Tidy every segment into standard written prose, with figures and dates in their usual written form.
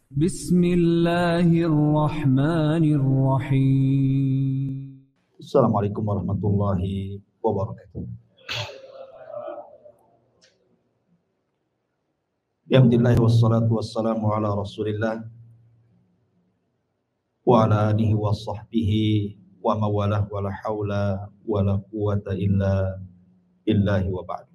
Bismillahirrahmanirrahim. Assalamualaikum warahmatullahi wabarakatuh. Alhamdulillah wassalatu wassalamu ala Rasulillah wa ala alihi wa sahbihi wa mawalah wa la hawla wa la quwata illa billahi wa ba'd.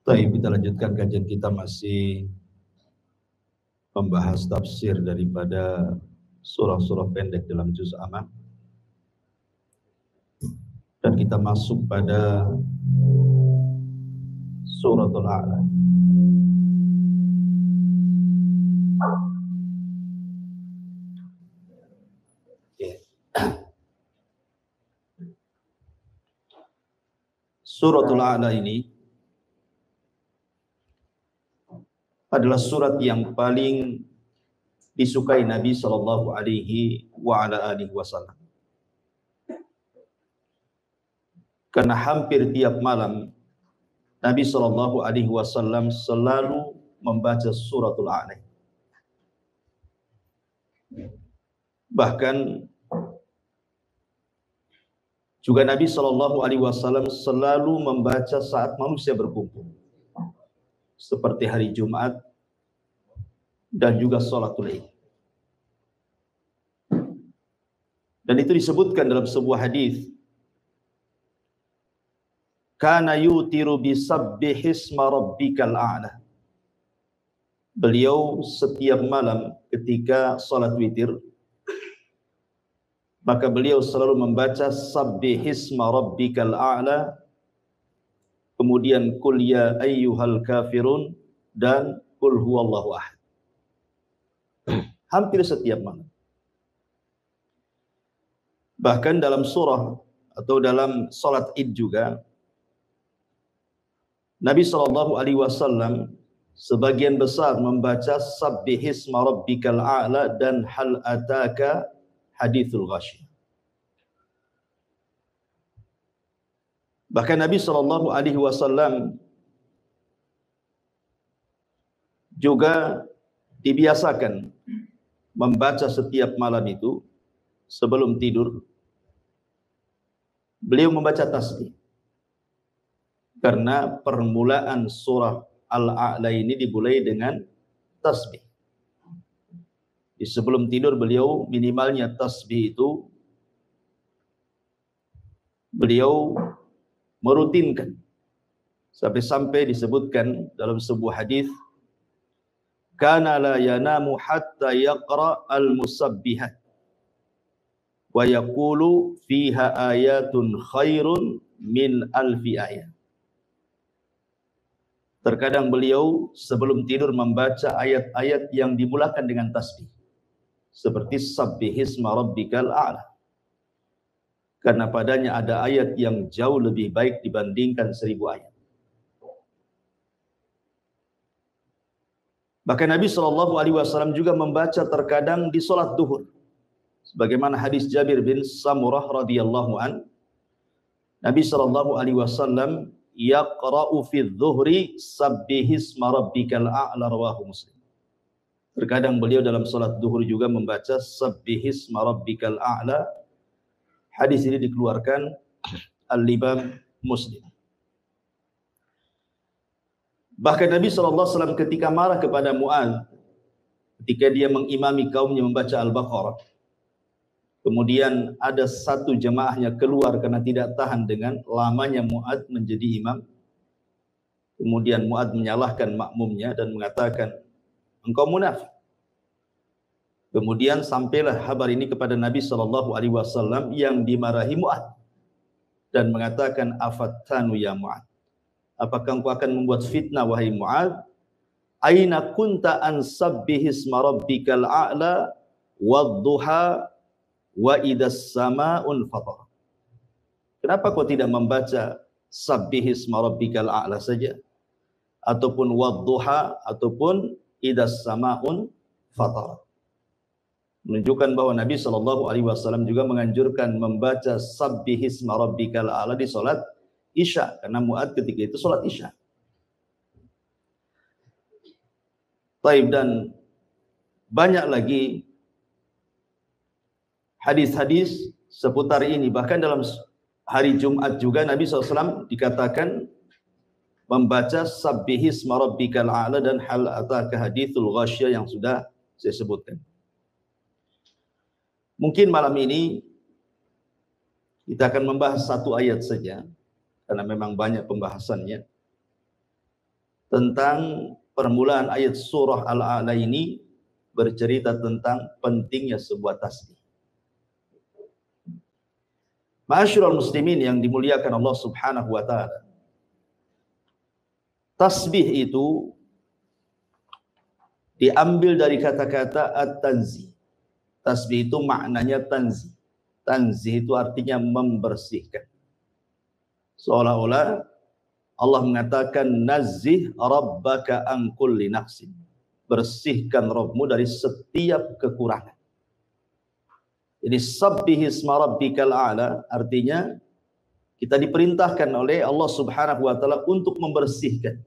Baik, kita lanjutkan kajian kita, masih membahas tafsir daripada surah-surah pendek dalam juz amma. Dan kita masuk pada suratul A'la. Suratul A'la ini adalah surat yang paling disukai Nabi Shallallahu Alaihi Wasallam. Karena hampir tiap malam Nabi Shallallahu Alaihi Wasallam selalu membaca suratul A'la. Bahkan juga Nabi Shallallahu Alaihi Wasallam selalu membaca saat manusia berkumpul, seperti hari Jumat dan juga sholatul Id. Dan itu disebutkan dalam sebuah hadis, kana yutiru bisabbihisma rabbikal a'la. Beliau setiap malam ketika sholat witir, maka beliau selalu membaca sabbihisma rabbikal a'la, kemudian qul ya ayyuhal kafirun, dan qul huwallahu ahad. Hampir setiap malam. Bahkan dalam surah atau dalam salat Id juga, Nabi Shallallahu Alaihi Wasallam sebagian besar membaca sabbihisma rabbikal a'la dan hal ataka hadithul ghasyiyah. Bahkan Nabi Shallallahu Alaihi Wasallam juga dibiasakan membaca setiap malam itu sebelum tidur. Beliau membaca tasbih, karena permulaan surah Al-A'la ini dimulai dengan tasbih. Di sebelum tidur beliau minimalnya tasbih itu beliau merutinkan, sampai-sampai disebutkan dalam sebuah hadis, kana la yanamu hatta yaqra al-musabbihat wa yaqulu fiha ayatun khairun min alfi ayat. Terkadang beliau sebelum tidur membaca ayat-ayat yang dimulakan dengan tasbih, seperti sabbihisma rabbikal a'la, karena padanya ada ayat yang jauh lebih baik dibandingkan 1000 ayat. Bahkan Nabi Shallallahu Alaihi Wasallam juga membaca terkadang di sholat duhur, sebagaimana hadis Jabir bin Samurah radhiyallahu an, Nabi Shallallahu Alaihi Wasallam yaqra'u fi dhuhri sabbihisma rabbikal a'la, rawahu Muslim. Terkadang beliau dalam sholat duhur juga membaca sabbihisma rabbikal a'la. Hadis ini dikeluarkan Al-Imam Muslim. Bahkan Nabi SAW ketika marah kepada Mu'adz, ketika dia mengimami kaumnya membaca Al-Baqarah, kemudian ada satu jemaahnya keluar karena tidak tahan dengan lamanya Mu'adz menjadi imam. Kemudian Mu'adz menyalahkan makmumnya dan mengatakan, engkau munafik. Kemudian sampailah kabar ini kepada Nabi SAW yang dimarahi Mu'adz dan mengatakan, afattanu ya Mu'adz, apakah engkau akan membuat fitnah wahai Mu'adz? Aina kunta an sabbihisma rabbikal a'la wadduha wa idas sama'un fatar. Kenapa kau tidak membaca sabbihisma rabbikal a'la saja, ataupun wadduha, ataupun idas sama'un fatar? Menunjukkan bahwa Nabi Shallallahu Alaihi Wasallam juga menganjurkan membaca sabbihisma rabbikal a'la di salat Isya, karena Mu'adz ketika itu sholat Isya. Taib, dan banyak lagi hadis-hadis seputar ini. Bahkan dalam hari Jumat juga Nabi SAW dikatakan membaca Sabbihisma rabbikal a'la dan hal ataka hadithul ghasyah yang sudah saya sebutkan. Mungkin malam ini kita akan membahas satu ayat saja, karena memang banyak pembahasannya, tentang permulaan ayat surah Al-A'la ini bercerita tentang pentingnya sebuah tasbih. Ma'asyiral muslimin yang dimuliakan Allah Subhanahu wa taala. Tasbih itu diambil dari kata-kata at-tanzih. Tasbih itu maknanya tanzih. Tanzih itu artinya membersihkan. Seolah-olah Allah mengatakan nazzih rabbaka an kulli naqsin. Bersihkan Rabbmu dari setiap kekurangan. Jadi sabbihisma rabbikal a'la artinya kita diperintahkan oleh Allah Subhanahu wa taala untuk membersihkan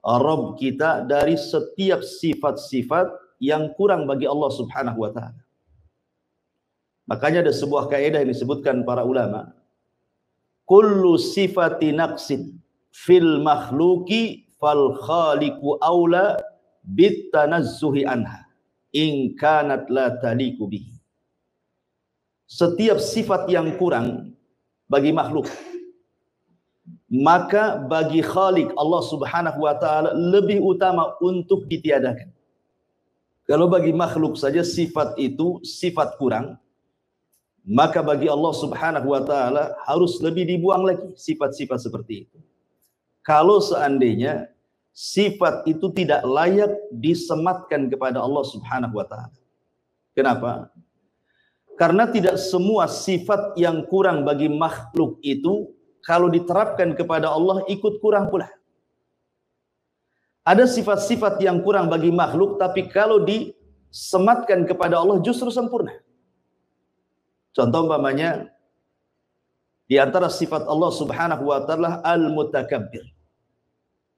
Rabb kita dari setiap sifat-sifat yang kurang bagi Allah Subhanahu wa taala. Makanya ada sebuah kaidah yang disebutkan para ulama, kullu sifati naqsin fil makhluqi fal khaliqu aula bitanazzuhi anha in kanat la taliqu bihi. Setiap sifat yang kurang bagi makhluk, maka bagi Khaliq Allah Subhanahu wa taala lebih utama untuk ditiadakan. Kalau bagi makhluk saja sifat itu sifat kurang, maka bagi Allah Subhanahu wa taala harus lebih dibuang lagi sifat-sifat seperti itu. Kalau seandainya sifat itu tidak layak disematkan kepada Allah Subhanahu wa taala. Kenapa? Karena tidak semua sifat yang kurang bagi makhluk itu kalau diterapkan kepada Allah ikut kurang pula. Ada sifat-sifat yang kurang bagi makhluk tapi kalau disematkan kepada Allah justru sempurna. Contoh umpamanya di antara sifat Allah Subhanahu wa taala al-mutakabbir.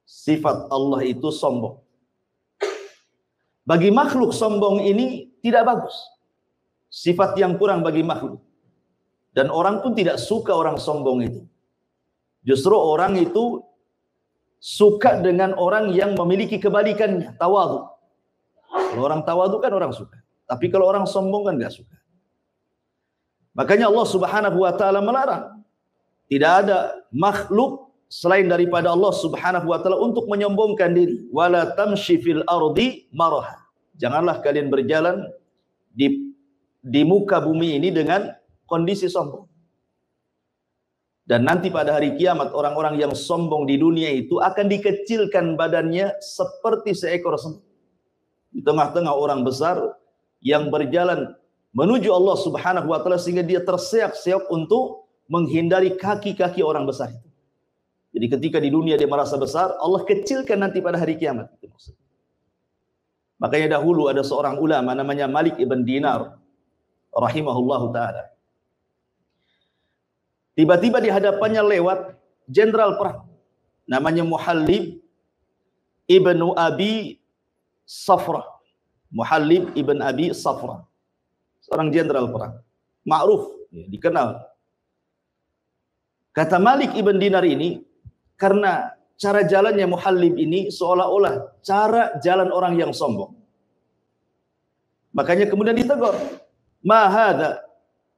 Sifat Allah itu sombong. Bagi makhluk sombong ini tidak bagus. Sifat yang kurang bagi makhluk. Dan orang pun tidak suka orang sombong itu. Justru orang itu suka dengan orang yang memiliki kebalikannya, tawadhu. Kalau orang tawadhu kan orang suka. Tapi kalau orang sombong kan enggak suka. Makanya Allah Subhanahu wa taala melarang. Tidak ada makhluk selain daripada Allah Subhanahu wa taala untuk menyombongkan diri. Wala tamshi fil ardi maraha. Janganlah kalian berjalan di muka bumi ini dengan kondisi sombong. Dan nanti pada hari kiamat orang-orang yang sombong di dunia itu akan dikecilkan badannya seperti seekor semut. Di tengah-tengah orang besar yang berjalan menuju Allah Subhanahu wa taala sehingga dia terseok-seok untuk menghindari kaki-kaki orang besar itu. Jadi ketika di dunia dia merasa besar, Allah kecilkan nanti pada hari kiamat. Itu maksudnya. Makanya dahulu ada seorang ulama namanya Malik ibn Dinar rahimahullahu ta'ala. Tiba-tiba di hadapannya lewat jenderal perang namanya Muhallib ibnu Abi Safra. Muhallib ibn Abi Safra, seorang jenderal perang ma'ruf, dikenal. Kata Malik ibn Dinar ini, karena cara jalannya Muhallib ini seolah-olah cara jalan orang yang sombong, makanya kemudian ditegur, ma hadza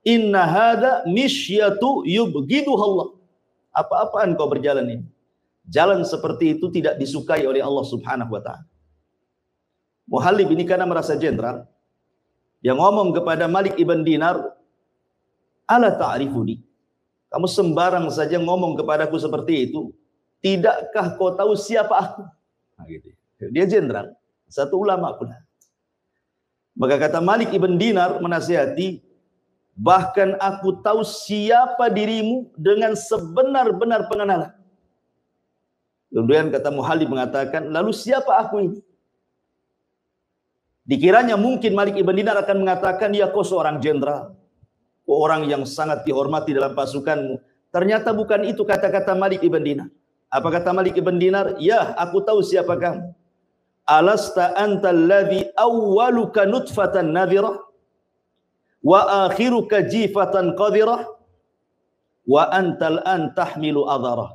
inna hadza mishyatu yubghiduhallah. Apa-apaan kau berjalan ini? Jalan seperti itu tidak disukai oleh Allah Subhanahu wa taala. Muhallib ini karena merasa jenderal, yang ngomong kepada Malik ibn Dinar, ala ta'rifuni, kamu sembarang saja ngomong kepadaku seperti itu, tidakkah kau tahu siapa aku? Nah, gitu. Dia jenderal, satu ulama pula. Maka kata Malik ibn Dinar menasihati, bahkan aku tahu siapa dirimu dengan sebenar-benar pengenalan. Kemudian kata Muhallib mengatakan, lalu siapa aku ini? Dikiranya mungkin Malik ibn Dinar akan mengatakan, ya kau seorang jenderal, orang yang sangat dihormati dalam pasukanmu. Ternyata bukan itu kata-kata Malik ibn Dinar. Apa kata Malik ibn Dinar? Ya, aku tahu siapa kamu. Alasta anta alladhi awwaluka nutfatan nadhirah wa akhiruka jifatan qadhirah wa antal an tahmilu adharah.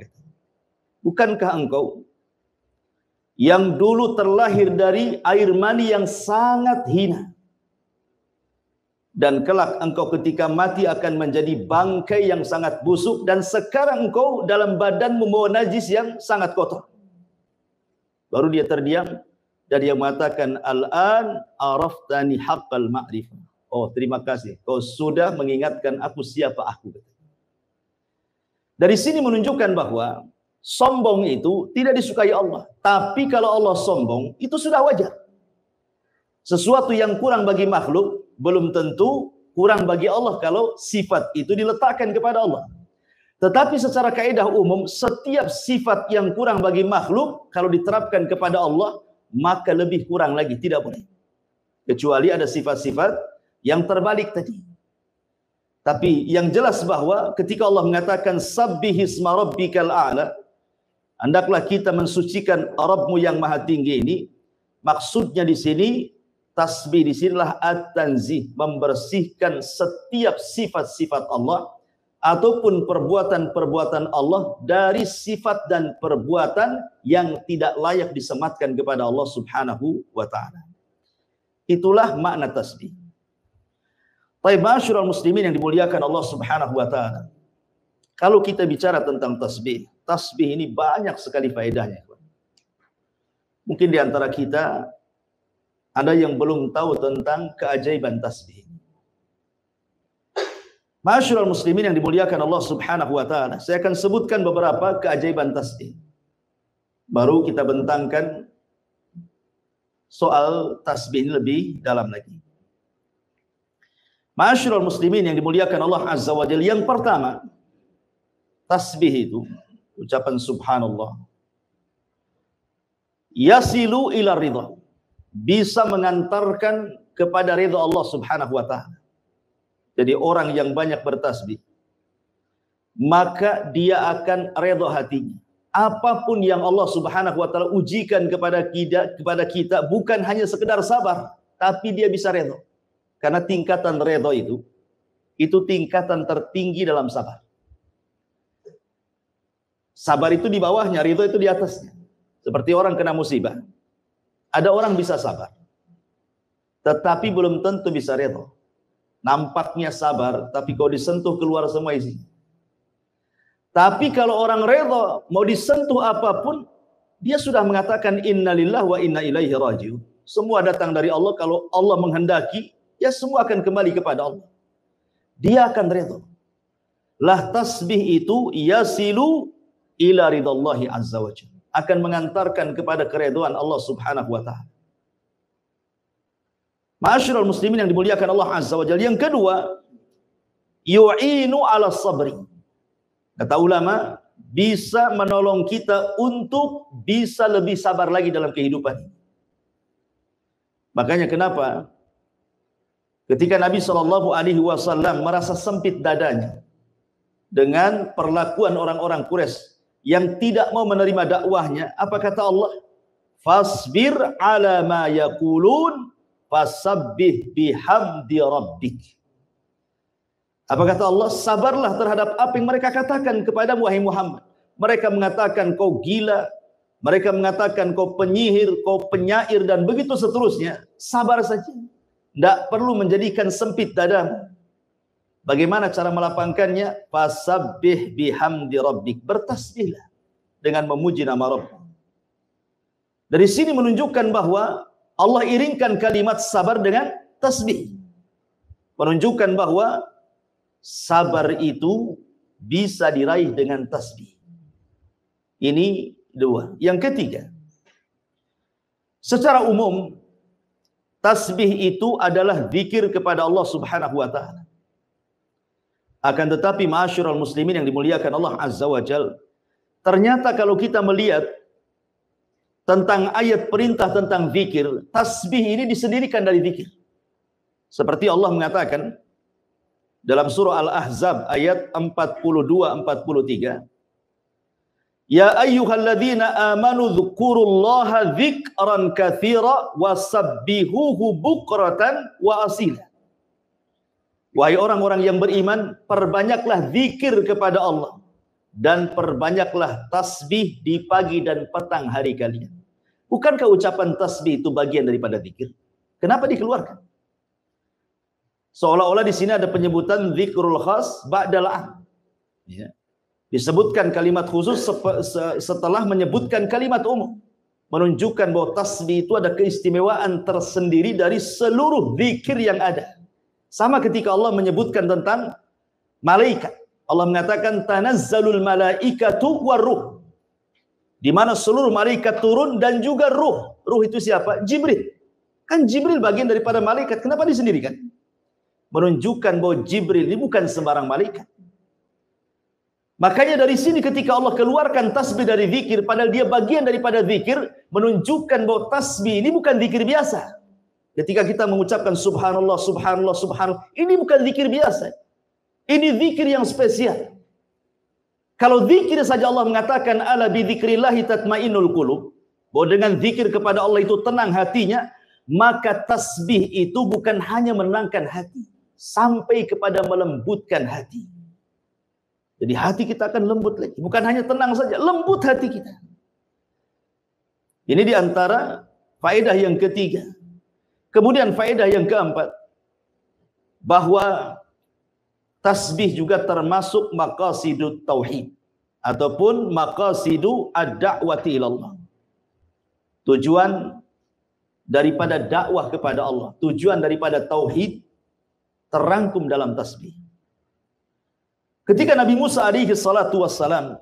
Bukankah engkau yang dulu terlahir dari air mani yang sangat hina, dan kelak engkau ketika mati akan menjadi bangkai yang sangat busuk, dan sekarang engkau dalam badan membawa najis yang sangat kotor. Baru dia terdiam dan dia mengatakan, al-an araftani haqqal ma'rifah. Oh, terima kasih, kau sudah mengingatkan aku siapa aku. Dari sini menunjukkan bahwa sombong itu tidak disukai Allah. Tapi kalau Allah sombong, itu sudah wajar. Sesuatu yang kurang bagi makhluk belum tentu kurang bagi Allah kalau sifat itu diletakkan kepada Allah. Tetapi secara kaidah umum, setiap sifat yang kurang bagi makhluk kalau diterapkan kepada Allah, maka lebih kurang lagi, tidak boleh. Kecuali ada sifat-sifat yang terbalik tadi. Tapi yang jelas bahwa ketika Allah mengatakan sabbihisma rabbikal a'la, hendaklah kita mensucikan Rabbmu yang maha tinggi ini, maksudnya di sini tasbih di sinilah at-tanzih, membersihkan setiap sifat-sifat Allah ataupun perbuatan-perbuatan Allah dari sifat dan perbuatan yang tidak layak disematkan kepada Allah Subhanahu wa taala. Itulah makna tasbih. Baik, ma'asyiral muslimin yang dimuliakan Allah Subhanahu wa taala. Kalau kita bicara tentang tasbih, tasbih ini banyak sekali faedahnya. Mungkin di antara kita ada yang belum tahu tentang keajaiban tasbih. Ma'asyiral muslimin yang dimuliakan Allah Subhanahu wa taala, saya akan sebutkan beberapa keajaiban tasbih. Baru kita bentangkan soal tasbih ini lebih dalam lagi. Ma'asyiral muslimin yang dimuliakan Allah Azza wa Jalla, yang pertama, tasbih itu ucapan subhanallah yasilu ila ridha, bisa mengantarkan kepada ridha Allah Subhanahu wa taala. Jadi orang yang banyak bertasbih, maka dia akan ridha hatinya. Apapun yang Allah Subhanahu wa taala ujikan kepada kita bukan hanya sekedar sabar, tapi dia bisa ridha. Karena tingkatan ridha itu tingkatan tertinggi dalam sabar. Sabar itu di bawahnya, ridha itu di atasnya. Seperti orang kena musibah. Ada orang bisa sabar, tetapi belum tentu bisa ridha. Nampaknya sabar, tapi kalau disentuh keluar semua isi. Tapi kalau orang ridha, mau disentuh apapun, dia sudah mengatakan innalillahi wa inna ilaihi raji'un. Semua datang dari Allah. Kalau Allah menghendaki, ya semua akan kembali kepada Allah. Dia akan ridha. Lah tasbih itu yasilu ila ridallahi azza wa jalla, akan mengantarkan kepada keridhaan Allah Subhanahu wa taala. Ma'asyiral muslimin yang dimuliakan Allah Azza wa Jalla, yang kedua, yu'inu 'ala sabri. Kata ulama, bisa menolong kita untuk bisa lebih sabar lagi dalam kehidupan. Makanya kenapa ketika Nabi SAW merasa sempit dadanya dengan perlakuan orang-orang Quraisy yang tidak mau menerima dakwahnya, apa kata Allah? Fasbir ala ma yaqulun fasabbih bihamdi rabbik. Apa kata Allah? Sabarlah terhadap apa yang mereka katakan kepada wahai Muhammad. Mereka mengatakan kau gila, mereka mengatakan kau penyihir, kau penyair, dan begitu seterusnya. Sabar saja, tidak perlu menjadikan sempit dadamu. Bagaimana cara melapangkannya? Fasabbih bihamdi rabbik, bertasbihlah dengan memuji nama Rabb. Dari sini menunjukkan bahwa Allah iringkan kalimat sabar dengan tasbih, menunjukkan bahwa sabar itu bisa diraih dengan tasbih. Ini dua. Yang ketiga, secara umum tasbih itu adalah zikir kepada Allah Subhanahu wa taala. Akan tetapi ma'asyiral muslimin yang dimuliakan Allah Azza wa Jalla, ternyata kalau kita melihat tentang ayat perintah tentang zikir, tasbih ini disendirikan dari zikir. Seperti Allah mengatakan, dalam surah Al-Ahzab ayat 42-43. Ya ayyuhalladzina amanu dzkurullaha dzikran katsira wasabbihuhu bukratan wa asila. Wahai orang-orang yang beriman, perbanyaklah zikir kepada Allah dan perbanyaklah tasbih di pagi dan petang hari kalian. Bukankah ucapan tasbih itu bagian daripada zikir? Kenapa dikeluarkan? Seolah-olah di sini ada penyebutan zikrul khas ba'dal 'am. Ya. Disebutkan kalimat khusus setelah menyebutkan kalimat umum, menunjukkan bahwa tasbih itu ada keistimewaan tersendiri dari seluruh zikir yang ada. Sama ketika Allah menyebutkan tentang malaikat, Allah mengatakan tanazzalul malaikatu waruh, di mana seluruh malaikat turun dan juga ruh. Ruh itu siapa? Jibril. Kan Jibril bagian daripada malaikat, kenapa disendirikan? Menunjukkan bahwa Jibril ini bukan sembarang malaikat. Makanya dari sini ketika Allah keluarkan tasbih dari zikir, padahal dia bagian daripada zikir, menunjukkan bahwa tasbih ini bukan zikir biasa. Ketika kita mengucapkan subhanallah, subhanallah, subhanallah, ini bukan zikir biasa. Ini zikir yang spesial. Kalau zikir saja Allah mengatakan ala bi dzikrillahi tatmainnul qulub, bahwa dengan zikir kepada Allah itu tenang hatinya, maka tasbih itu bukan hanya menenangkan hati, sampai kepada melembutkan hati. Jadi hati kita akan lembut lagi. Bukan hanya tenang saja, lembut hati kita. Ini diantara faedah yang ketiga. Kemudian faedah yang keempat, bahwa tasbih juga termasuk maqasidut tauhid ataupun maqasidu ad-da'wati ilallah. Tujuan daripada dakwah kepada Allah, tujuan daripada tauhid terangkum dalam tasbih. Ketika Nabi Musa alaihi salatu wassalam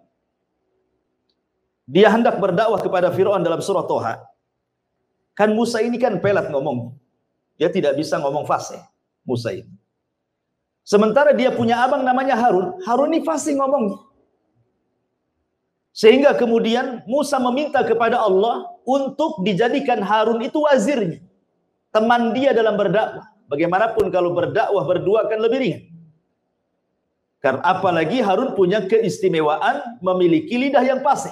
dia hendak berdakwah kepada Firaun dalam surah Toha, kan Musa ini kan pelat ngomong, dia tidak bisa ngomong fasih Musa ini. Sementara dia punya abang namanya Harun, Harun ini fasih ngomongnya. Sehingga kemudian Musa meminta kepada Allah untuk dijadikan Harun itu wazirnya, teman dia dalam berdakwah. Bagaimanapun kalau berdakwah berdua kan lebih ringan. Karena apalagi Harun punya keistimewaan memiliki lidah yang fasih.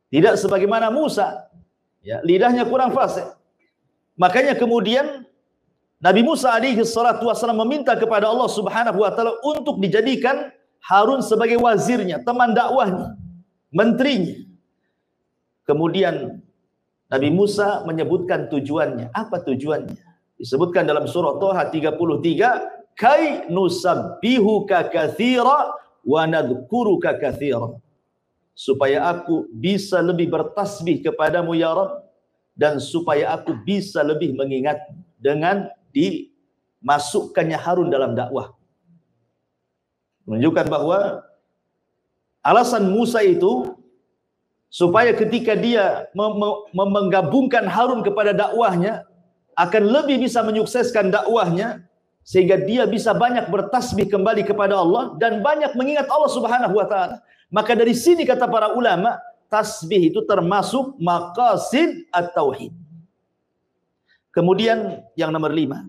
Tidak sebagaimana Musa, ya, lidahnya kurang fasih. Makanya kemudian Nabi Musa alaihi salatu wasallam meminta kepada Allah Subhanahu wa taala untuk dijadikan Harun sebagai wazirnya, teman dakwahnya, menterinya. Kemudian Nabi Musa menyebutkan tujuannya. Apa tujuannya? Disebutkan dalam surah Toha 33, kai nusabbihuka katsira wa nadhkuruka katsira, supaya aku bisa lebih bertasbih kepadamu ya Rabb, dan supaya aku bisa lebih mengingat dengan dimasukkannya Harun dalam dakwah. Menunjukkan bahwa alasan Musa itu supaya ketika dia menggabungkan Harun kepada dakwahnya akan lebih bisa menyukseskan dakwahnya, sehingga dia bisa banyak bertasbih kembali kepada Allah dan banyak mengingat Allah Subhanahu wa taala. Maka dari sini kata para ulama, tasbih itu termasuk maqasid at-tauhid. Kemudian yang nomor 5.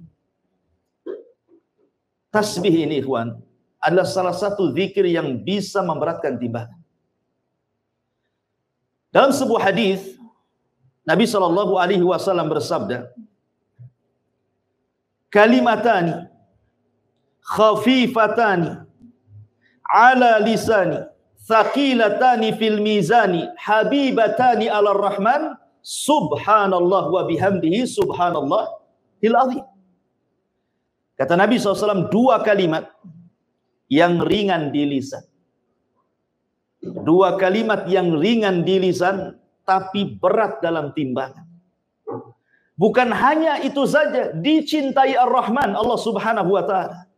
Tasbih ini ikhwan adalah salah satu zikir yang bisa memberatkan timbangan. Dalam sebuah hadis Nabi sallallahu alaihi wasallam bersabda, kalimatani khafifatani ala lisani thaqilatani fil mizani habibatani ala rahman subhanallah wa bihamdihi subhanallahil azim. Kata Nabi SAW, 2 kalimat yang ringan di lisan, 2 kalimat yang ringan di lisan tapi berat dalam timbangan. Bukan hanya itu saja, dicintai Ar-Rahman, Allah Subhanahu wa taala.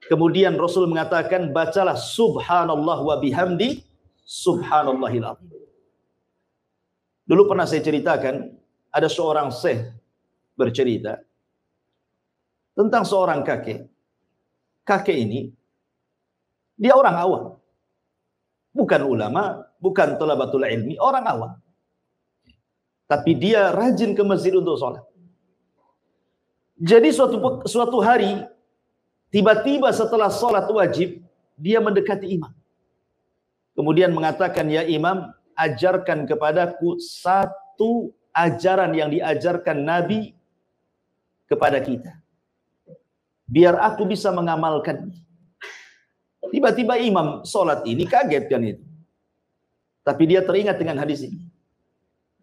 Kemudian Rasul mengatakan, bacalah subhanallah wa bihamdi subhanallahil azim. Dulu pernah saya ceritakan, ada seorang syekh bercerita tentang seorang kakek. Kakek ini dia orang awam, bukan ulama, bukan thalabatul ilmi, orang awam. Tapi dia rajin ke masjid untuk sholat. Jadi suatu hari Tiba-tiba setelah sholat wajib, dia mendekati imam. Kemudian mengatakan, ya imam, ajarkan kepadaku satu ajaran yang diajarkan Nabi kepada kita, biar aku bisa mengamalkannya. Tiba-tiba imam sholat ini kaget kan itu. Tapi dia teringat dengan hadis ini.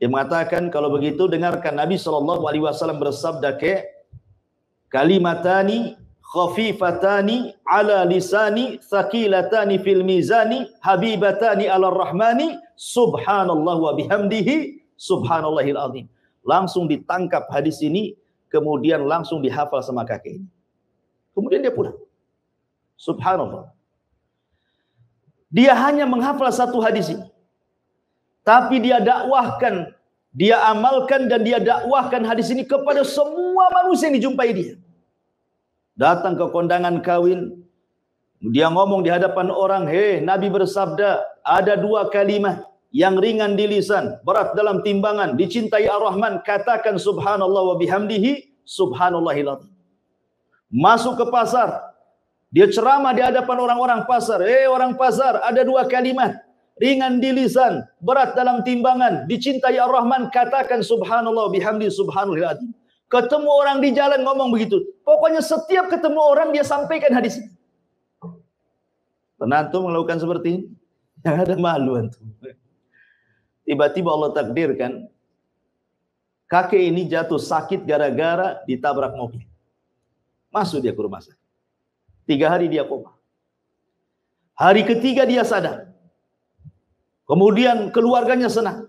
Dia mengatakan, kalau begitu dengarkan Nabi SAW bersabda ke kalimatani khafifatani ala lisani thaqilatani fil mizani habibatani ala rahmani subhanallah wa bihamdihi subhanallahil azim. Langsung ditangkap hadis ini, kemudian langsung dihafal sama kakek ini. Kemudian dia pulang. Subhanallah. Dia hanya menghafal satu hadis ini, tapi dia dakwahkan, dia amalkan dan dia dakwahkan hadis ini kepada semua manusia yang dijumpai dia. Datang ke kondangan kawin, dia ngomong di hadapan orang, hei, Nabi bersabda, ada dua kalimat yang ringan di lisan, berat dalam timbangan, dicintai Ar-Rahman, katakan subhanallah wa bihamdihi subhanallahil azim. Masuk ke pasar, dia ceramah di hadapan orang-orang pasar, hei orang pasar, ada dua kalimat ringan di lisan, berat dalam timbangan, dicintai Ar-Rahman, katakan subhanallah wa bihamdihi subhanallahil azim. Ketemu orang di jalan ngomong begitu. Pokoknya setiap ketemu orang dia sampaikan hadis ini. Antum melakukan seperti ini? Yang ada malu antum. Tiba-tiba Allah takdirkan kakek ini jatuh sakit gara-gara ditabrak mobil. Masuk dia ke rumah sakit. 3 hari dia koma. Hari ketiga dia sadar. Kemudian keluarganya senang.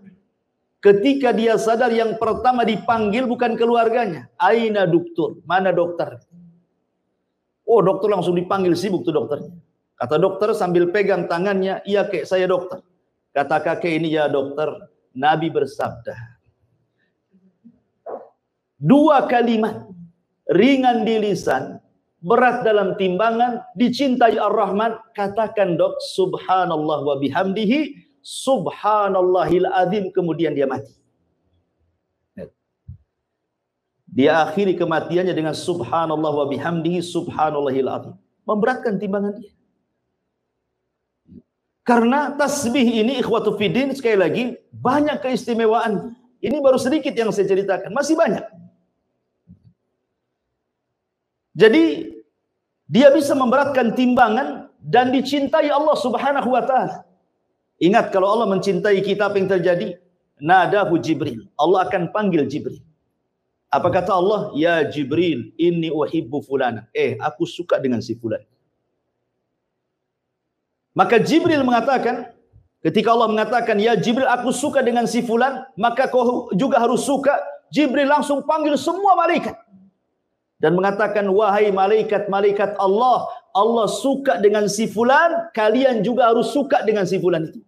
Ketika dia sadar, yang pertama dipanggil bukan keluarganya. Aina dokter? Mana dokter? Oh, dokter langsung dipanggil, sibuk tuh dokternya. Kata dokter sambil pegang tangannya, iya kek, saya dokter. Kata kakek ini, ya dokter, Nabi bersabda, 2 kalimat ringan di lisan, berat dalam timbangan, dicintai Ar-Rahman, katakan dok, subhanallah wa bihamdihi subhanallahil azim, kemudian dia mati. Dia akhiri kematiannya dengan subhanallah wa bihamdihi subhanallahil azim. Memberatkan timbangan dia. Karena tasbih ini ikhwatu fiddin, sekali lagi banyak keistimewaan. Ini baru sedikit yang saya ceritakan, masih banyak. Jadi dia bisa memberatkan timbangan dan dicintai Allah Subhanahu wa taala. Ingat, kalau Allah mencintai kita, apa yang terjadi? Nadahu Jibril. Allah akan panggil Jibril. Apa kata Allah? Ya Jibril, inni uhibbu fulana. Aku suka dengan si fulan. Maka Jibril mengatakan, ketika Allah mengatakan, ya Jibril, aku suka dengan si fulan, maka kau juga harus suka. Jibril langsung panggil semua malaikat. Dan mengatakan, wahai malaikat-malaikat Allah, Allah suka dengan si fulan, kalian juga harus suka dengan si fulan itu.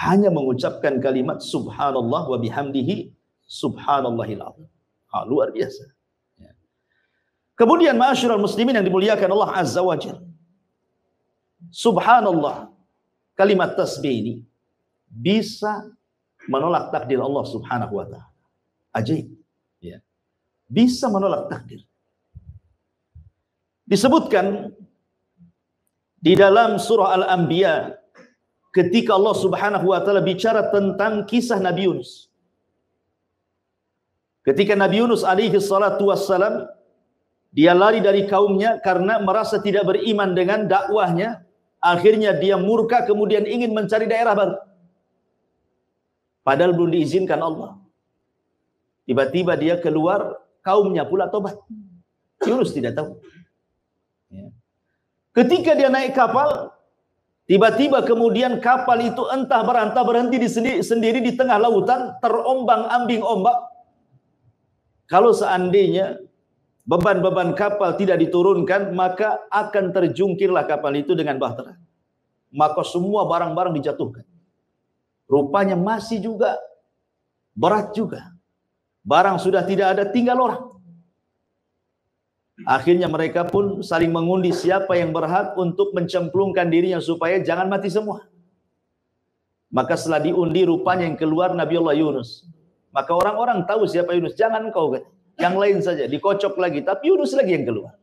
Hanya mengucapkan kalimat subhanallah wa bihamdihi subhanallahil azim. Luar biasa. Kemudian ma'asyiral muslimin yang dimuliakan Allah Azza wa Jalla. Subhanallah, kalimat tasbih ini bisa menolak takdir Allah Subhanahu wa taala. Ajaib. Ya. Bisa menolak takdir. Disebutkan di dalam surah Al-Anbiya ketika Allah Subhanahu wa taala bicara tentang kisah Nabi Yunus. Ketika Nabi Yunus alaihi salatu wassalam, dia lari dari kaumnya karena merasa tidak beriman dengan dakwahnya. Akhirnya dia murka, kemudian ingin mencari daerah baru. Padahal belum diizinkan Allah. Tiba-tiba dia keluar, kaumnya pula tobat. Yunus tidak tahu. Ketika dia naik kapal, tiba-tiba kemudian kapal itu entah berantah berhenti sendiri di tengah lautan, terombang-ambing ombak. Kalau seandainya beban-beban kapal tidak diturunkan, maka akan terjungkirlah kapal itu dengan bahtera. Maka semua barang-barang dijatuhkan. Rupanya masih juga berat juga. Barang sudah tidak ada, tinggal orang. Akhirnya mereka pun saling mengundi siapa yang berhak untuk mencemplungkan dirinya supaya jangan mati semua. Maka setelah diundi, rupanya yang keluar Nabi Allah Yunus. Maka orang-orang tahu siapa Yunus. Jangan engkau, yang lain saja. Dikocok lagi, tapi Yunus lagi yang keluar.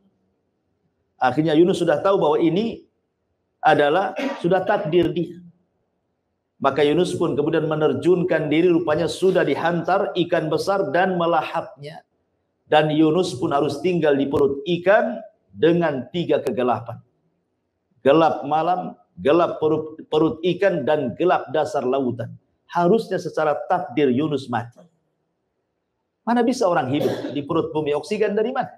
Akhirnya Yunus sudah tahu bahwa ini adalah sudah takdir dia. Maka Yunus pun kemudian menerjunkan diri, rupanya sudah dihantar ikan besar dan melahapnya. Dan Yunus pun harus tinggal di perut ikan dengan 3 kegelapan. Gelap malam, gelap perut ikan, dan gelap dasar lautan. Harusnya secara takdir Yunus mati. Mana bisa orang hidup di perut bumi, oksigen dari mana?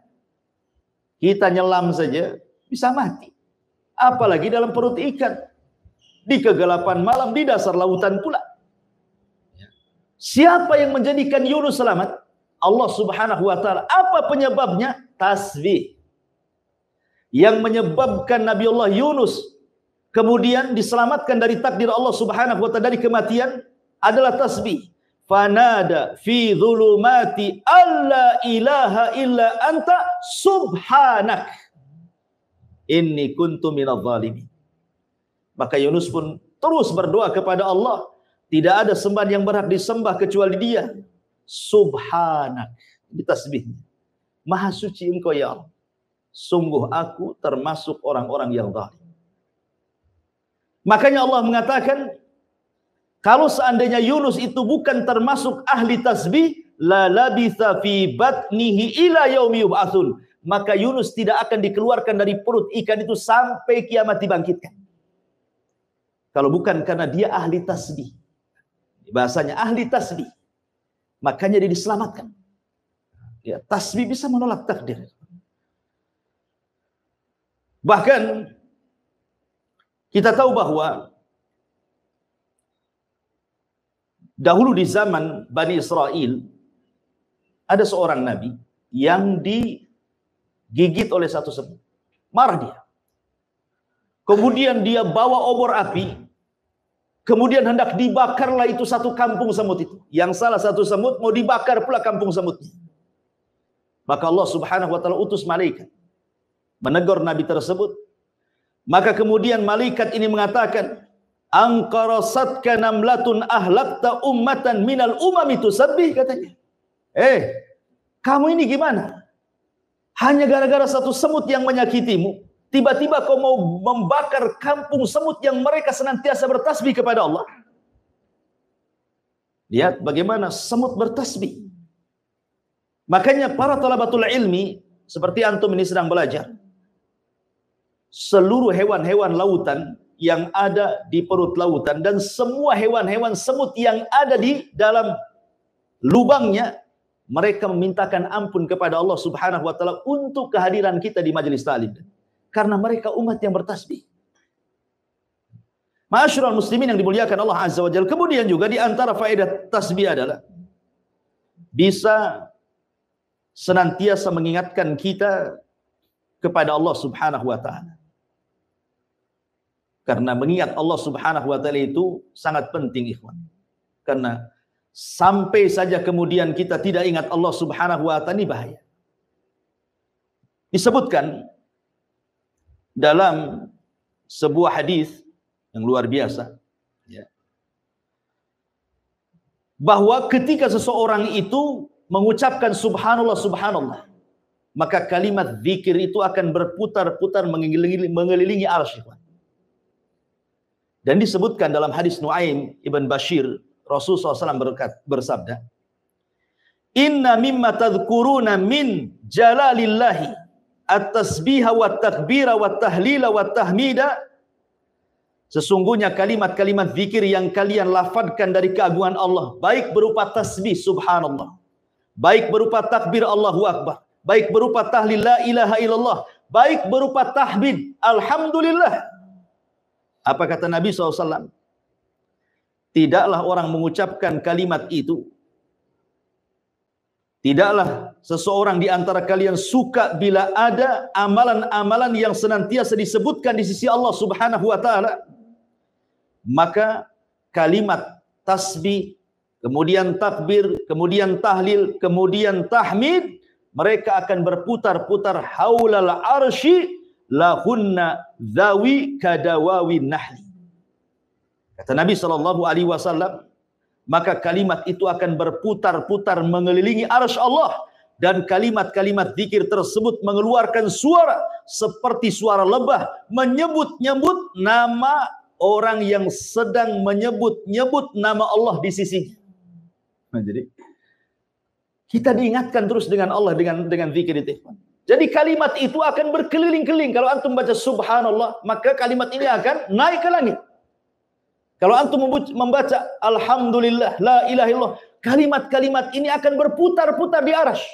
Kita nyelam saja bisa mati. Apalagi dalam perut ikan. Di kegelapan malam, di dasar lautan pula. Siapa yang menjadikan Yunus selamat? Allah Subhanahu wa ta'ala. Apa penyebabnya? Tasbih. Yang menyebabkan Nabiullah Yunus kemudian diselamatkan dari takdir Allah Subhanahu wa ta'ala, dari kematian, adalah tasbih. Fanada fi dhulumati alla ilaha illa anta subhanak inni kuntu minadh dhalimin. Maka Yunus pun terus berdoa kepada Allah, tidak ada sembahan yang berhak disembah kecuali Dia. Subhanak, ini tasbihnya. Maha suci Engkau ya Allah. Sungguh aku termasuk orang-orang yang zalim. Makanya Allah mengatakan, kalau seandainya Yunus itu bukan termasuk ahli tasbih, la labitha fi batnihi ila yaumi yub'atsun, maka Yunus tidak akan dikeluarkan dari perut ikan itu sampai kiamat dibangkitkan. Kalau bukan karena dia ahli tasbih, bahasanya ahli tasbih, makanya dia diselamatkan. Ya, tasbih bisa menolak takdir. Bahkan kita tahu bahwa dahulu di zaman Bani Israel ada seorang nabi yang digigit oleh satu semut. Marah dia. Kemudian dia bawa obor api. Kemudian hendak dibakarlah itu satu kampung semut itu. Yang salah satu semut mau dibakar pula kampung semutnya. Maka Allah Subhanahu wa ta'ala utus malaikat menegur nabi tersebut. Maka kemudian malaikat ini mengatakan, angkarasatka namlatun ahlakta ummatan minal umami tusabbih, katanya. Kamu ini gimana? Hanya gara-gara satu semut yang menyakitimu, tiba-tiba kau mau membakar kampung semut yang mereka senantiasa bertasbih kepada Allah. Lihat bagaimana semut bertasbih. Makanya para talabatul ilmi, seperti antum ini sedang belajar, seluruh hewan-hewan lautan yang ada di perut lautan dan semua hewan-hewan semut yang ada di dalam lubangnya, mereka memintakan ampun kepada Allah Subhanahu wa ta'ala untuk kehadiran kita di majelis ta'lim, karena mereka umat yang bertasbih. Ma'asyiral muslimin yang dimuliakan Allah Azza wa Jalla. Kemudian juga di antara faedah tasbih adalah bisa senantiasa mengingatkan kita kepada Allah Subhanahu wa ta'ala. Karena mengingat Allah Subhanahu wa ta'ala itu sangat penting, ikhwan. Karena sampai saja kemudian kita tidak ingat Allah Subhanahu wa ta'ala, ini bahaya. Disebutkan dalam sebuah hadis yang luar biasa, ya, bahwa ketika seseorang itu mengucapkan subhanallah, subhanallah, maka kalimat zikir itu akan berputar-putar mengelilingi arsy. Dan disebutkan dalam hadis Nuaim ibn Bashir, Rasulullah SAW bersabda, inna mimma tadhkuruna min jalalillahi at-tasbiha wa takbira wa tahlila wa tahmida, sesungguhnya kalimat-kalimat zikir yang kalian lafadkan dari keagungan Allah, baik berupa tasbih subhanallah, baik berupa takbir Allahu Akbar, baik berupa tahlil la ilaha illallah, baik berupa tahmid alhamdulillah. Apa kata Nabi SAW? Tidaklah orang mengucapkan kalimat itu, tidaklah seseorang di antara kalian suka bila ada amalan-amalan yang senantiasa disebutkan di sisi Allah Subhanahu wa ta'ala, maka kalimat tasbih, kemudian takbir, kemudian tahlil, kemudian tahmid, mereka akan berputar-putar haulal arsy lahunna zawi kadawawi nahli. Kata Nabi SAW, maka kalimat itu akan berputar-putar mengelilingi arsy Allah dan kalimat-kalimat zikir tersebut mengeluarkan suara seperti suara lebah menyebut-nyebut nama orang yang sedang menyebut-nyebut nama Allah di sisinya. Nah, jadi kita diingatkan terus dengan Allah dengan zikir itu. Jadi kalimat itu akan berkeliling-keliling. Kalau antum baca subhanallah, maka kalimat ini akan naik ke langit. Kalau antum membaca alhamdulillah, la ilaha illallah, kalimat-kalimat ini akan berputar-putar di arasy.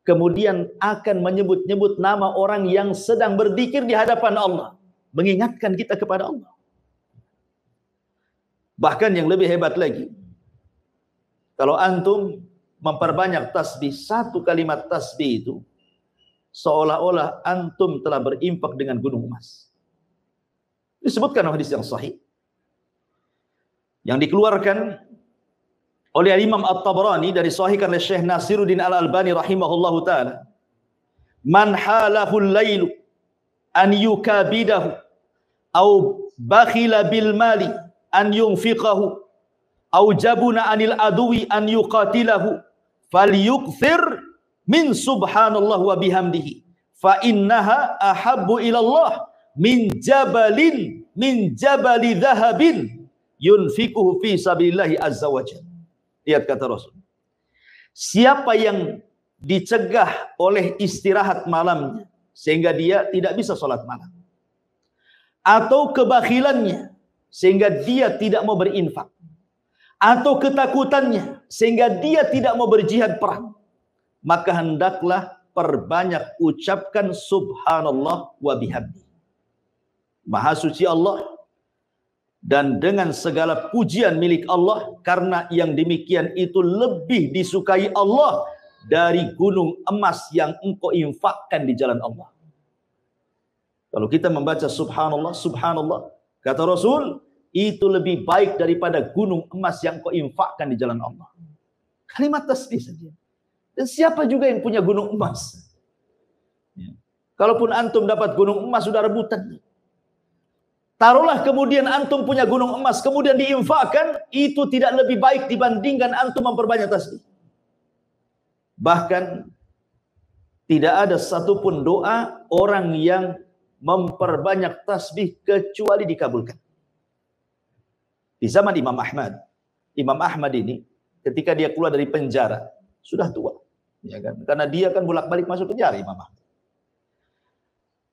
Kemudian akan menyebut-nyebut nama orang yang sedang berzikir di hadapan Allah, mengingatkan kita kepada Allah. Bahkan yang lebih hebat lagi, kalau antum memperbanyak tasbih, satu kalimat tasbih itu seolah-olah antum telah berinfak dengan gunung emas. Disebutkan dalam hadis yang sahih yang dikeluarkan oleh Imam At-Tabrani dari sahihkan oleh Syekh Nasiruddin Al-Albani rahimahullahu taala, man halahul lailu an yukabidahu au bakhila bil mali an yunfiqahu au jabuna anil adwi an yuqatilahu falyukthir min subhanallah wa bihamdihi fa innaha ahabbu ilallah min jabali dhahabin yunfikuhu fi sabilillahi azza wa jalla. Lihat kata Rasul, siapa yang dicegah oleh istirahat malamnya sehingga dia tidak bisa sholat malam, atau kebakhilannya sehingga dia tidak mau berinfak, atau ketakutannya sehingga dia tidak mau berjihad perang, maka hendaklah perbanyak ucapkan subhanallah wa bihamdi. Maha suci Allah dan dengan segala pujian milik Allah, karena yang demikian itu lebih disukai Allah dari gunung emas yang engkau infakkan di jalan Allah. Kalau kita membaca subhanallah, subhanallah, kata Rasul, itu lebih baik daripada gunung emas yang engkau infakkan di jalan Allah. Kalimat tasbih saja. Dan siapa juga yang punya gunung emas? Kalaupun antum dapat gunung emas sudah rebutan. Taruhlah kemudian antum punya gunung emas, kemudian diinfakkan, itu tidak lebih baik dibandingkan antum memperbanyak tasbih. Bahkan tidak ada satupun doa orang yang memperbanyak tasbih kecuali dikabulkan. Di zaman Imam Ahmad ini ketika dia keluar dari penjara sudah tua, ya kan? Karena dia kan bolak-balik masuk penjara Imam Ahmad.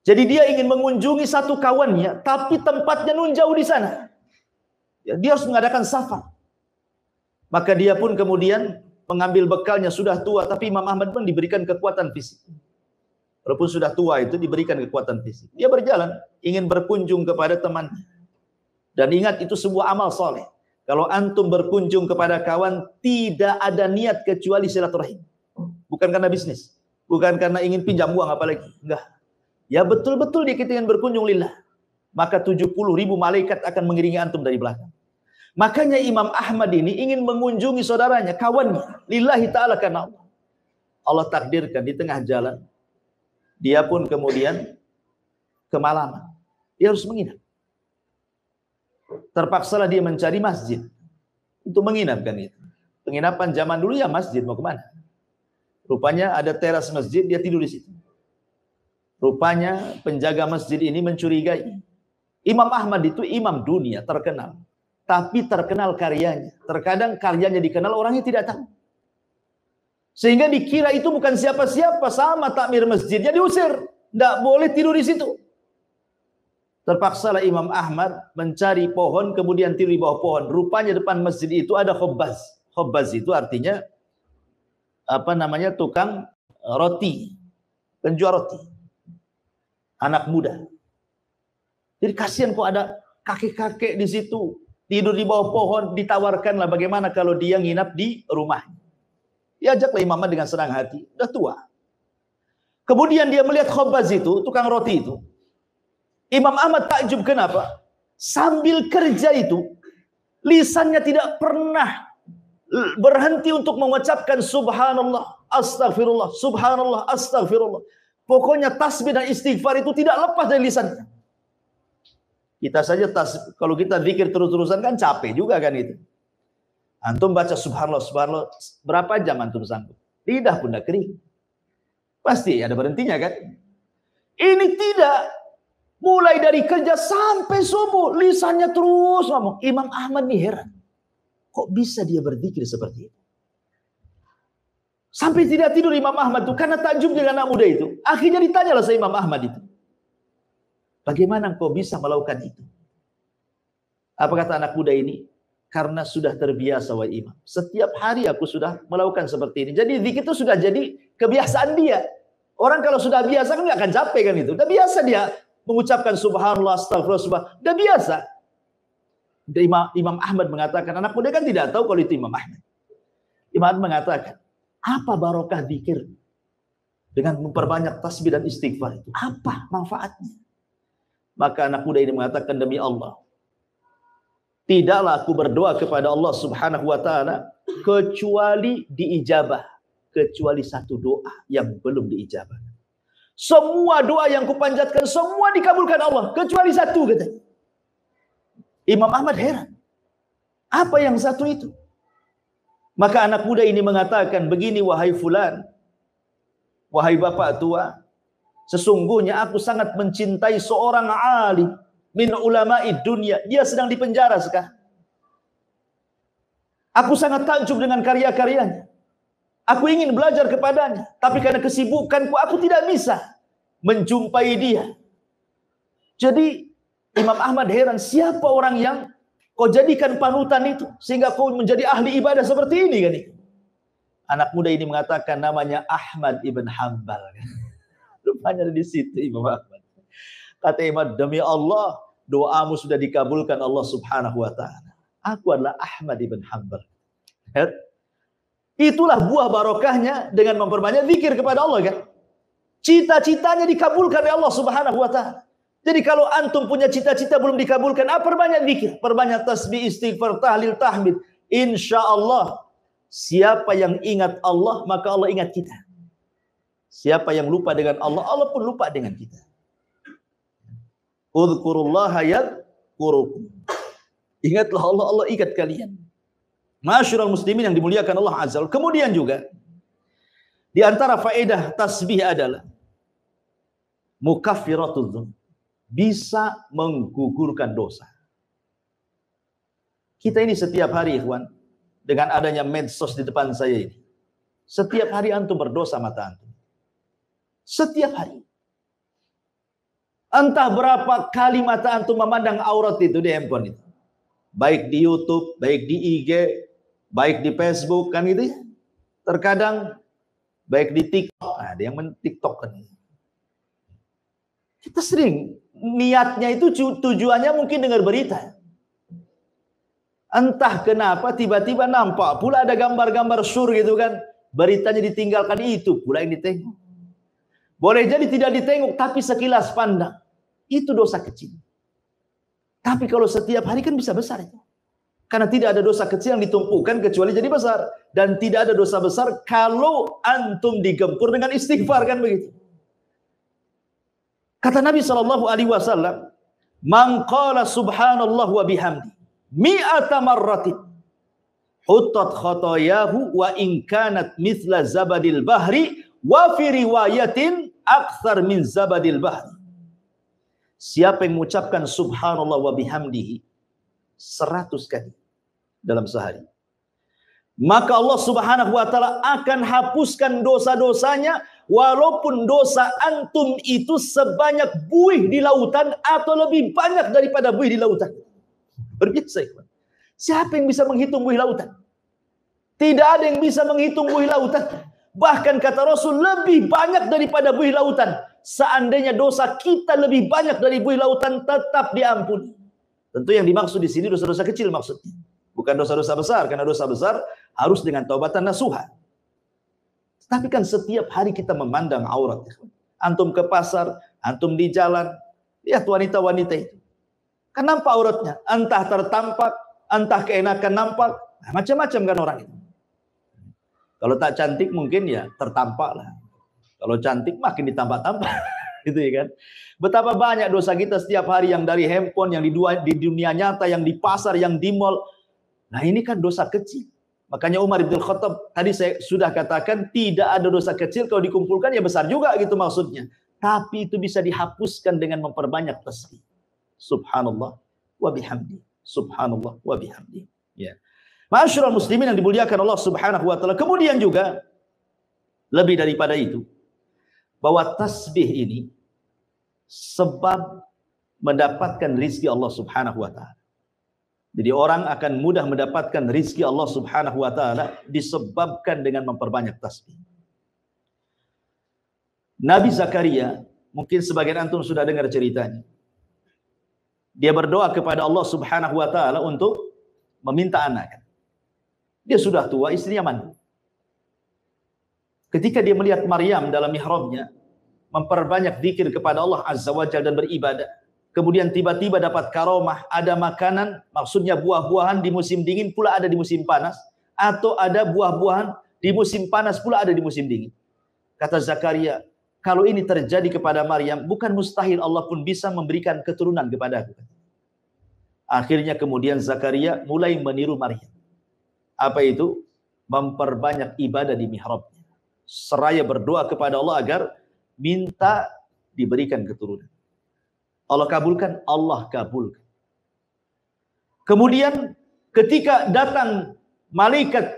Jadi dia ingin mengunjungi satu kawannya, tapi tempatnya nun jauh di sana. Ya, dia harus mengadakan safar. Maka dia pun kemudian mengambil bekalnya, sudah tua, tapi Imam Ahmad pun diberikan kekuatan fisik. Walaupun sudah tua itu diberikan kekuatan fisik. Dia berjalan, ingin berkunjung kepada temannya. Dan ingat, itu sebuah amal soleh. Kalau antum berkunjung kepada kawan, tidak ada niat kecuali silaturahim. Bukan karena bisnis. Bukan karena ingin pinjam uang apalagi. Enggak. Ya betul-betul dia ingin berkunjung lillah. Maka 70.000 malaikat akan mengiringi antum dari belakang. Makanya Imam Ahmad ini ingin mengunjungi saudaranya, kawannya. Lillahi ta'ala karena Allah. Allah takdirkan di tengah jalan. Dia pun kemudian kemalaman. Dia harus menginap. Terpaksalah dia mencari masjid untuk menginapkan itu. Penginapan zaman dulu ya masjid, mau kemana? Rupanya ada teras masjid, dia tidur di situ. Rupanya penjaga masjid ini mencurigai. Imam Ahmad itu imam dunia, terkenal. Tapi terkenal karyanya. Terkadang karyanya dikenal, orangnya tidak tahu. Sehingga dikira itu bukan siapa-siapa, sama takmir masjidnya diusir. Tidak boleh tidur di situ. Terpaksalah Imam Ahmad mencari pohon, kemudian tidur di bawah pohon. Rupanya depan masjid itu ada khobbaz. Khobbaz itu artinya tukang roti, penjual roti. Anak muda. Jadi kasihan kok ada kakek-kakek di situ tidur di bawah pohon, ditawarkanlah bagaimana kalau dia nginap di rumahnya. Diajaklah Imam Ahmad dengan senang hati, udah tua. Kemudian dia melihat khobbaz itu, tukang roti itu. Imam Ahmad takjub, kenapa? Sambil kerja itu, lisannya tidak pernah berhenti untuk mengucapkan subhanallah, astagfirullah, subhanallah, astagfirullah. Pokoknya tasbih dan istighfar itu tidak lepas dari lisannya. Kita saja kalau kita zikir terus-terusan kan capek juga kan itu. Antum baca subhanallah, subhanallah, berapa jam antum sanggup? lidah pun dah kering. Pasti ada berhentinya kan? Ini tidak. Mulai dari kerja sampai subuh, lisannya terus ngomong. Imam Ahmad nih heran. Kok bisa dia berzikir seperti itu? Sampai tidak tidur Imam Ahmad itu karena takjub dengan anak muda itu. Akhirnya ditanyalah sama Imam Ahmad itu. Bagaimana engkau bisa melakukan itu? Apa kata anak muda ini? Karena sudah terbiasa wahai imam. Setiap hari aku sudah melakukan seperti ini. Jadi zikir itu sudah jadi kebiasaan dia. Orang kalau sudah biasa kan nggak akan capek kan itu. Udah biasa dia mengucapkan subhanallah, astagfirullah, subhanallah. Udah biasa. Imam Ahmad mengatakan, anak muda kan tidak tahu kalau itu Imam Ahmad. Imam Ahmad mengatakan, apa barokah zikir dengan memperbanyak tasbih dan istighfar itu? Apa manfaatnya? Maka anak muda ini mengatakan, demi Allah, tidaklah aku berdoa kepada Allah Subhanahu wa taala kecuali diijabah, kecuali satu doa yang belum diijabah. Semua doa yang kupanjatkan semua dikabulkan Allah kecuali satu, katanya. Imam Ahmad heran. Apa yang satu itu? Maka anak muda ini mengatakan begini, wahai fulan, wahai bapak tua, sesungguhnya aku sangat mencintai seorang alim min ulama'i dunia. Dia sedang dipenjara sekarang. Aku sangat takjub dengan karya-karyanya. Aku ingin belajar kepadanya, tapi karena kesibukanku aku tidak bisa menjumpai dia. Jadi Imam Ahmad heran, siapa orang yang kau jadikan panutan itu sehingga kau menjadi ahli ibadah seperti ini kan? Anak muda ini mengatakan namanya Ahmad ibn Hanbal. Rupanya di situ Imam Ahmad. Kata Imam, demi Allah, doamu sudah dikabulkan Allah Subhanahu wa taala. Aku adalah Ahmad ibn Hanbal. Itulah buah barokahnya dengan memperbanyak zikir kepada Allah kan. Cita-citanya dikabulkan oleh Allah Subhanahu wa taala. Jadi kalau antum punya cita-cita belum dikabulkan, perbanyak zikir, perbanyak tasbih, istighfar, tahlil, tahmid. Insyaallah siapa yang ingat Allah, maka Allah ingat kita. Siapa yang lupa dengan Allah, Allah pun lupa dengan kita. Udhkurullaha yadhkurukum. Ingatlah Allah, Allah ingat kalian. Masyarul muslimin yang dimuliakan Allah Azza wa Jalla. Kemudian juga di antara faedah tasbih adalah mukaffiratudz dzunub, bisa menggugurkan dosa. Kita ini setiap hari ikhwan, dengan adanya medsos di depan saya ini, setiap hari antum berdosa mata antum. Setiap hari. Entah berapa kali mata antum memandang aurat itu di handphone itu. Baik di YouTube, baik di IG, baik di Facebook kan gitu ya. Terkadang baik di TikTok, ada yang men-TikTok kan. Kita sering niatnya itu tujuannya mungkin dengar berita. Entah kenapa tiba-tiba nampak pula ada gambar-gambar sur gitu kan. Beritanya ditinggalkan, itu pula yang ditengok. Boleh jadi tidak ditengok tapi sekilas pandang. Itu dosa kecil. Tapi kalau setiap hari kan bisa besar itu. Karena tidak ada dosa kecil yang ditumpukan kecuali jadi besar. Dan tidak ada dosa besar kalau antum digempur dengan istighfar kan begitu. Kata Nabi SAW, man qala subhanallah wa bihamdi mi'ata marratin huttat khotoyahu wa in kanat mithla zabadil bahri wa fi riwayatin akthar min zabadil bahri. Siapa yang mengucapkan subhanallah wa bihamdihi 100 kali dalam sehari, maka Allah Subhanahu wa taala akan hapuskan dosa-dosanya walaupun dosa antum itu sebanyak buih di lautan atau lebih banyak daripada buih di lautan. Berbiasa ikhwan. Siapa yang bisa menghitung buih lautan? Tidak ada yang bisa menghitung buih lautan. Bahkan kata Rasul lebih banyak daripada buih lautan. Seandainya dosa kita lebih banyak dari buih lautan tetap diampuni. Tentu yang dimaksud di sini dosa-dosa kecil maksudnya. Bukan dosa-dosa besar, karena dosa besar harus dengan taubatan nasuha. Tapi kan setiap hari kita memandang aurat. Antum ke pasar, antum di jalan, lihat wanita-wanita itu. Kan nampak auratnya, entah tertampak, entah keenakan nampak, macam-macam kan orang itu. Kalau tak cantik mungkin ya tertampak lah. Kalau cantik makin ditampak-tampak. Gitu ya kan. Betapa banyak dosa kita setiap hari yang dari handphone, yang di dunia nyata, yang di pasar, yang di mall. Nah ini kan dosa kecil. Makanya Umar bin Khattab tadi saya sudah katakan tidak ada dosa kecil kalau dikumpulkan ya besar juga gitu maksudnya. Tapi itu bisa dihapuskan dengan memperbanyak tasbih. Subhanallah wa bihamdi. Subhanallah wa bihamdi. Ya. Ma'asyiral muslimin yang dimuliakan Allah Subhanahu wa taala. Kemudian juga lebih daripada itu bahwa tasbih ini sebab mendapatkan rizki Allah Subhanahu wa taala. Jadi orang akan mudah mendapatkan rizki Allah Subhanahu wa taala disebabkan dengan memperbanyak tasbih. Nabi Zakaria, mungkin sebagian antum sudah dengar ceritanya. Dia berdoa kepada Allah Subhanahu wa taala untuk meminta anak. Dia sudah tua, istrinya mandul. Ketika dia melihat Maryam dalam mihrabnya memperbanyak zikir kepada Allah Azza wa Jalla dan beribadah, kemudian tiba-tiba dapat karomah, ada makanan, maksudnya buah-buahan di musim dingin pula ada di musim panas, atau ada buah-buahan di musim panas pula ada di musim dingin. Kata Zakaria, kalau ini terjadi kepada Maryam, bukan mustahil Allah pun bisa memberikan keturunan kepadaku. Akhirnya kemudian Zakaria mulai meniru Maryam. Apa itu? Memperbanyak ibadah di mihrabnya. Seraya berdoa kepada Allah agar minta diberikan keturunan. Allah kabulkan, Allah kabulkan. Kemudian ketika datang malaikat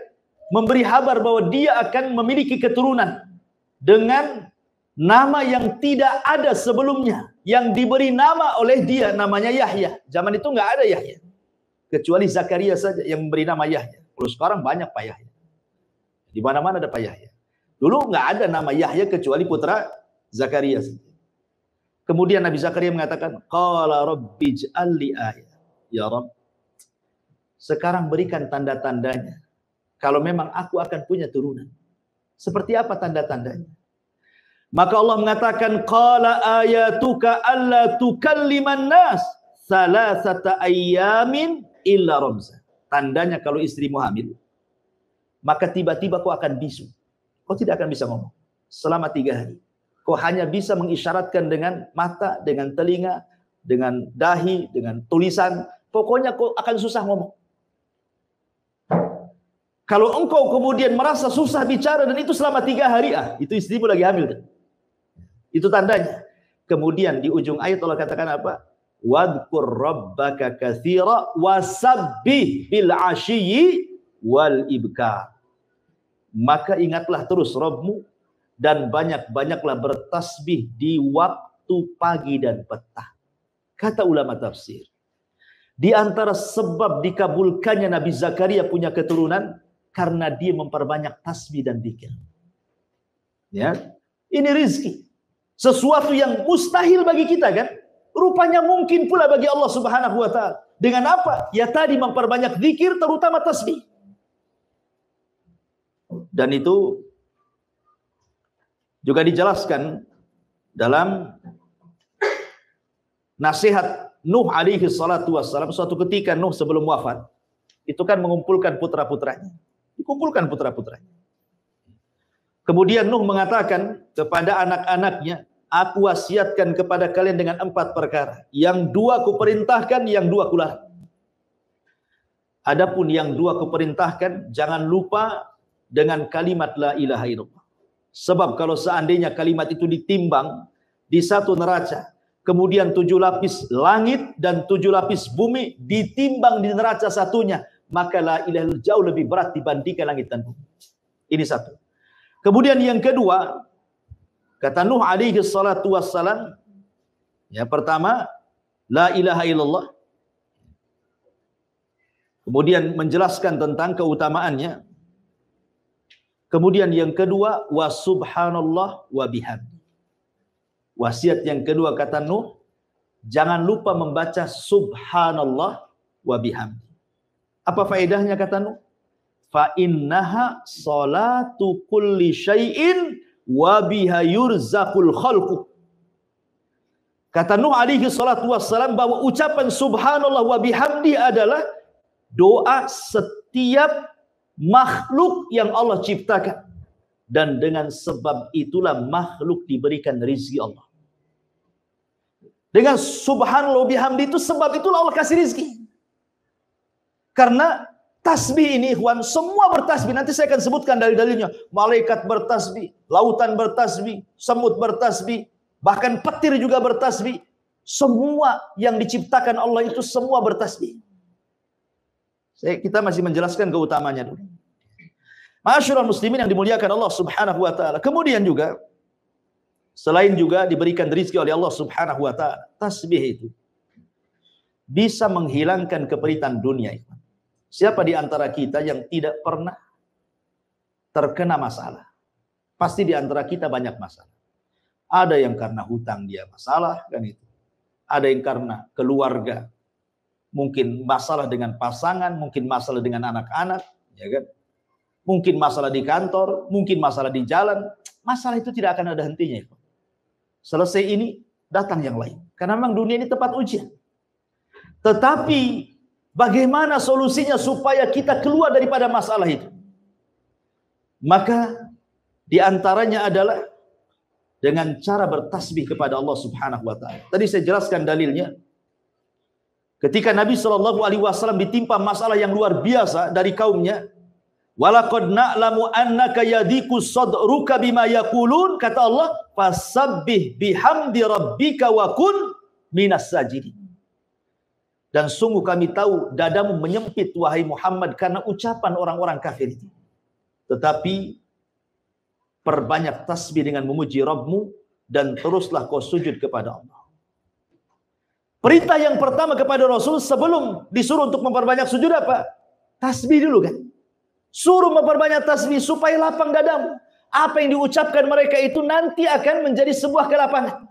memberi kabar bahwa dia akan memiliki keturunan dengan nama yang tidak ada sebelumnya, yang diberi nama oleh dia, namanya Yahya. Zaman itu nggak ada Yahya, kecuali Zakaria saja yang memberi nama Yahya. Kalau sekarang banyak Pak Yahya, di mana-mana ada Pak Yahya. Dulu nggak ada nama Yahya kecuali putra Zakaria saja. Kemudian Nabi Zakaria mengatakan, qala rabbi ij'al li ayah. Ya Rabb, sekarang berikan tanda-tandanya kalau memang aku akan punya turunan. Seperti apa tanda-tandanya? Maka Allah mengatakan, qala ayatuka alla tukalliman nas salasata ayyamin illa ramza. Tandanya kalau istrimu hamil, maka tiba-tiba kau akan bisu. Kau tidak akan bisa ngomong selama 3 hari. Kau hanya bisa mengisyaratkan dengan mata, dengan telinga, dengan dahi, dengan tulisan. Pokoknya kau akan susah ngomong. Kalau engkau kemudian merasa susah bicara dan itu selama 3 hari, itu istrimu lagi hamil. Kan? Itu tandanya. Kemudian di ujung ayat Allah katakan apa? Wadhkur rabbaka katsira wasabbih bil ashiyyi wal ibkar. Maka ingatlah terus Rabbmu dan banyak-banyaklah bertasbih di waktu pagi dan petang. Kata ulama tafsir, di antara sebab dikabulkannya Nabi Zakaria punya keturunan karena dia memperbanyak tasbih dan zikir. Ya, ini rizki. Sesuatu yang mustahil bagi kita kan? Rupanya mungkin pula bagi Allah Subhanahu wa taala. Dengan apa? Ya tadi memperbanyak zikir terutama tasbih. Dan itu juga dijelaskan dalam nasihat Nuh alaihi salatu wassalam. Suatu ketika Nuh sebelum wafat, itu kan mengumpulkan putra-putranya. Dikumpulkan putra-putranya. Kemudian Nuh mengatakan kepada anak-anaknya, aku wasiatkan kepada kalian dengan 4 perkara. Yang 2 kuperintahkan, yang 2 kularang. Adapun yang 2 kuperintahkan, jangan lupa dengan kalimat la ilaha illallah. Sebab kalau seandainya kalimat itu ditimbang di satu neraca, kemudian 7 lapis langit dan 7 lapis bumi ditimbang di neraca satunya, maka la ilaha illallah jauh lebih berat dibandingkan langit dan bumi. Ini satu. Kemudian yang kedua, kata Nuh alaihi salatu wassalam, ya pertama, la ilaha illallah. Kemudian menjelaskan tentang keutamaannya. Kemudian yang kedua, wa subhanallah wa bihamdi. Wasiat yang kedua kata Nuh, jangan lupa membaca subhanallah wa bihamdi. Apa faedahnya kata Nuh? Fa innaha salatu kulli syai'in wa biha yurzaqul khalqu. Kata Nuh alaihi salatu wassalam bahwa ucapan subhanallah wa bihamdi adalah doa setiap makhluk yang Allah ciptakan. Dan dengan sebab itulah makhluk diberikan rizki Allah. Dengan subhanallah wa bihamdi itu sebab itulah Allah kasih rizki. Karena Tasbih ini ikhwan, semua bertasbih. Nanti saya akan sebutkan dalil-dalilnya. Malaikat bertasbih, lautan bertasbih, semut bertasbih, bahkan petir juga bertasbih. Semua yang diciptakan Allah itu semua bertasbih. Kita masih menjelaskan keutamanya dulu. Ma'asyiral muslimin yang dimuliakan Allah Subhanahu wa taala. Kemudian juga selain juga diberikan rezeki oleh Allah Subhanahu wa taala, tasbih itu bisa menghilangkan keperitan dunia. Siapa di antara kita yang tidak pernah terkena masalah? Pasti di antara kita banyak masalah. Ada yang karena hutang dia masalah, kan itu. Ada yang karena keluarga, mungkin masalah dengan pasangan, mungkin masalah dengan anak-anak, ya kan? Mungkin masalah di kantor, mungkin masalah di jalan. Masalah itu tidak akan ada hentinya. Selesai ini, datang yang lain. Karena memang dunia ini tempat ujian. Tetapi bagaimana solusinya supaya kita keluar daripada masalah itu? Maka di antaranya adalah dengan cara bertasbih kepada Allah Subhanahu wa taala. Tadi saya jelaskan dalilnya. Ketika Nabi SAW ditimpa masalah yang luar biasa dari kaumnya, walaqad na'lamu annaka yadiku sadruka bima yaqulun, kata Allah, fasabbih bihamdi rabbika wa kun minas sajidin. Dan sungguh kami tahu dadamu menyempit wahai Muhammad karena ucapan orang-orang kafir itu. Tetapi perbanyak tasbih dengan memuji Rabbmu dan teruslah kau sujud kepada Allah. Perintah yang pertama kepada Rasul sebelum disuruh untuk memperbanyak sujud apa? Tasbih dulu kan. Suruh memperbanyak tasbih supaya lapang dadamu. Apa yang diucapkan mereka itu nanti akan menjadi sebuah kelapangan.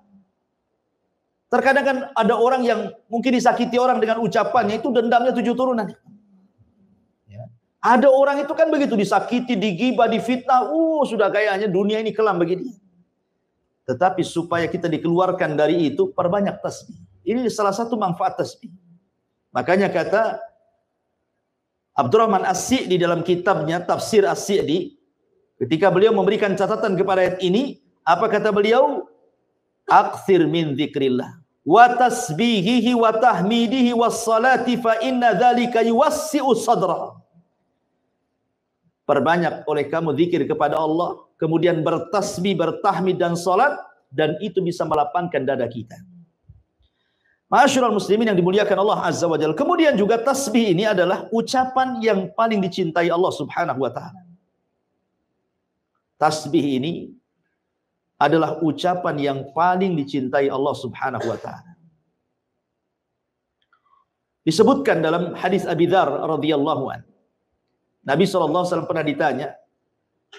Terkadang kan ada orang yang mungkin disakiti orang dengan ucapannya itu dendamnya 7 turunan. Ya. Ada orang itu kan begitu, disakiti, digibah, difitnah, sudah kayaknya dunia ini kelam begini. Tetapi supaya kita dikeluarkan dari itu, perbanyak tasbih. Ini salah satu manfaat tasbih. Makanya kata Abdurrahman As-Sa'di dalam kitabnya Tafsir As-Sa'di, ketika beliau memberikan catatan kepada ayat ini, apa kata beliau? Aktsir min dzikrillah wa tasbihihi wa tahmidihi was salati fa inna dzalika yuwassi'u sadra. Perbanyak oleh kamu zikir kepada Allah, kemudian bertasbih, bertahmid dan salat, dan itu bisa melapangkan dada kita. Ma'asyiral muslimin yang dimuliakan Allah Azza wa Jalla. Kemudian juga tasbih ini adalah ucapan yang paling dicintai Allah Subhanahu wa taala. Tasbih ini adalah ucapan yang paling dicintai Allah Subhanahu wa taala. Disebutkan dalam hadis Abi Dzar radhiyallahu an. Nabi SAW pernah ditanya,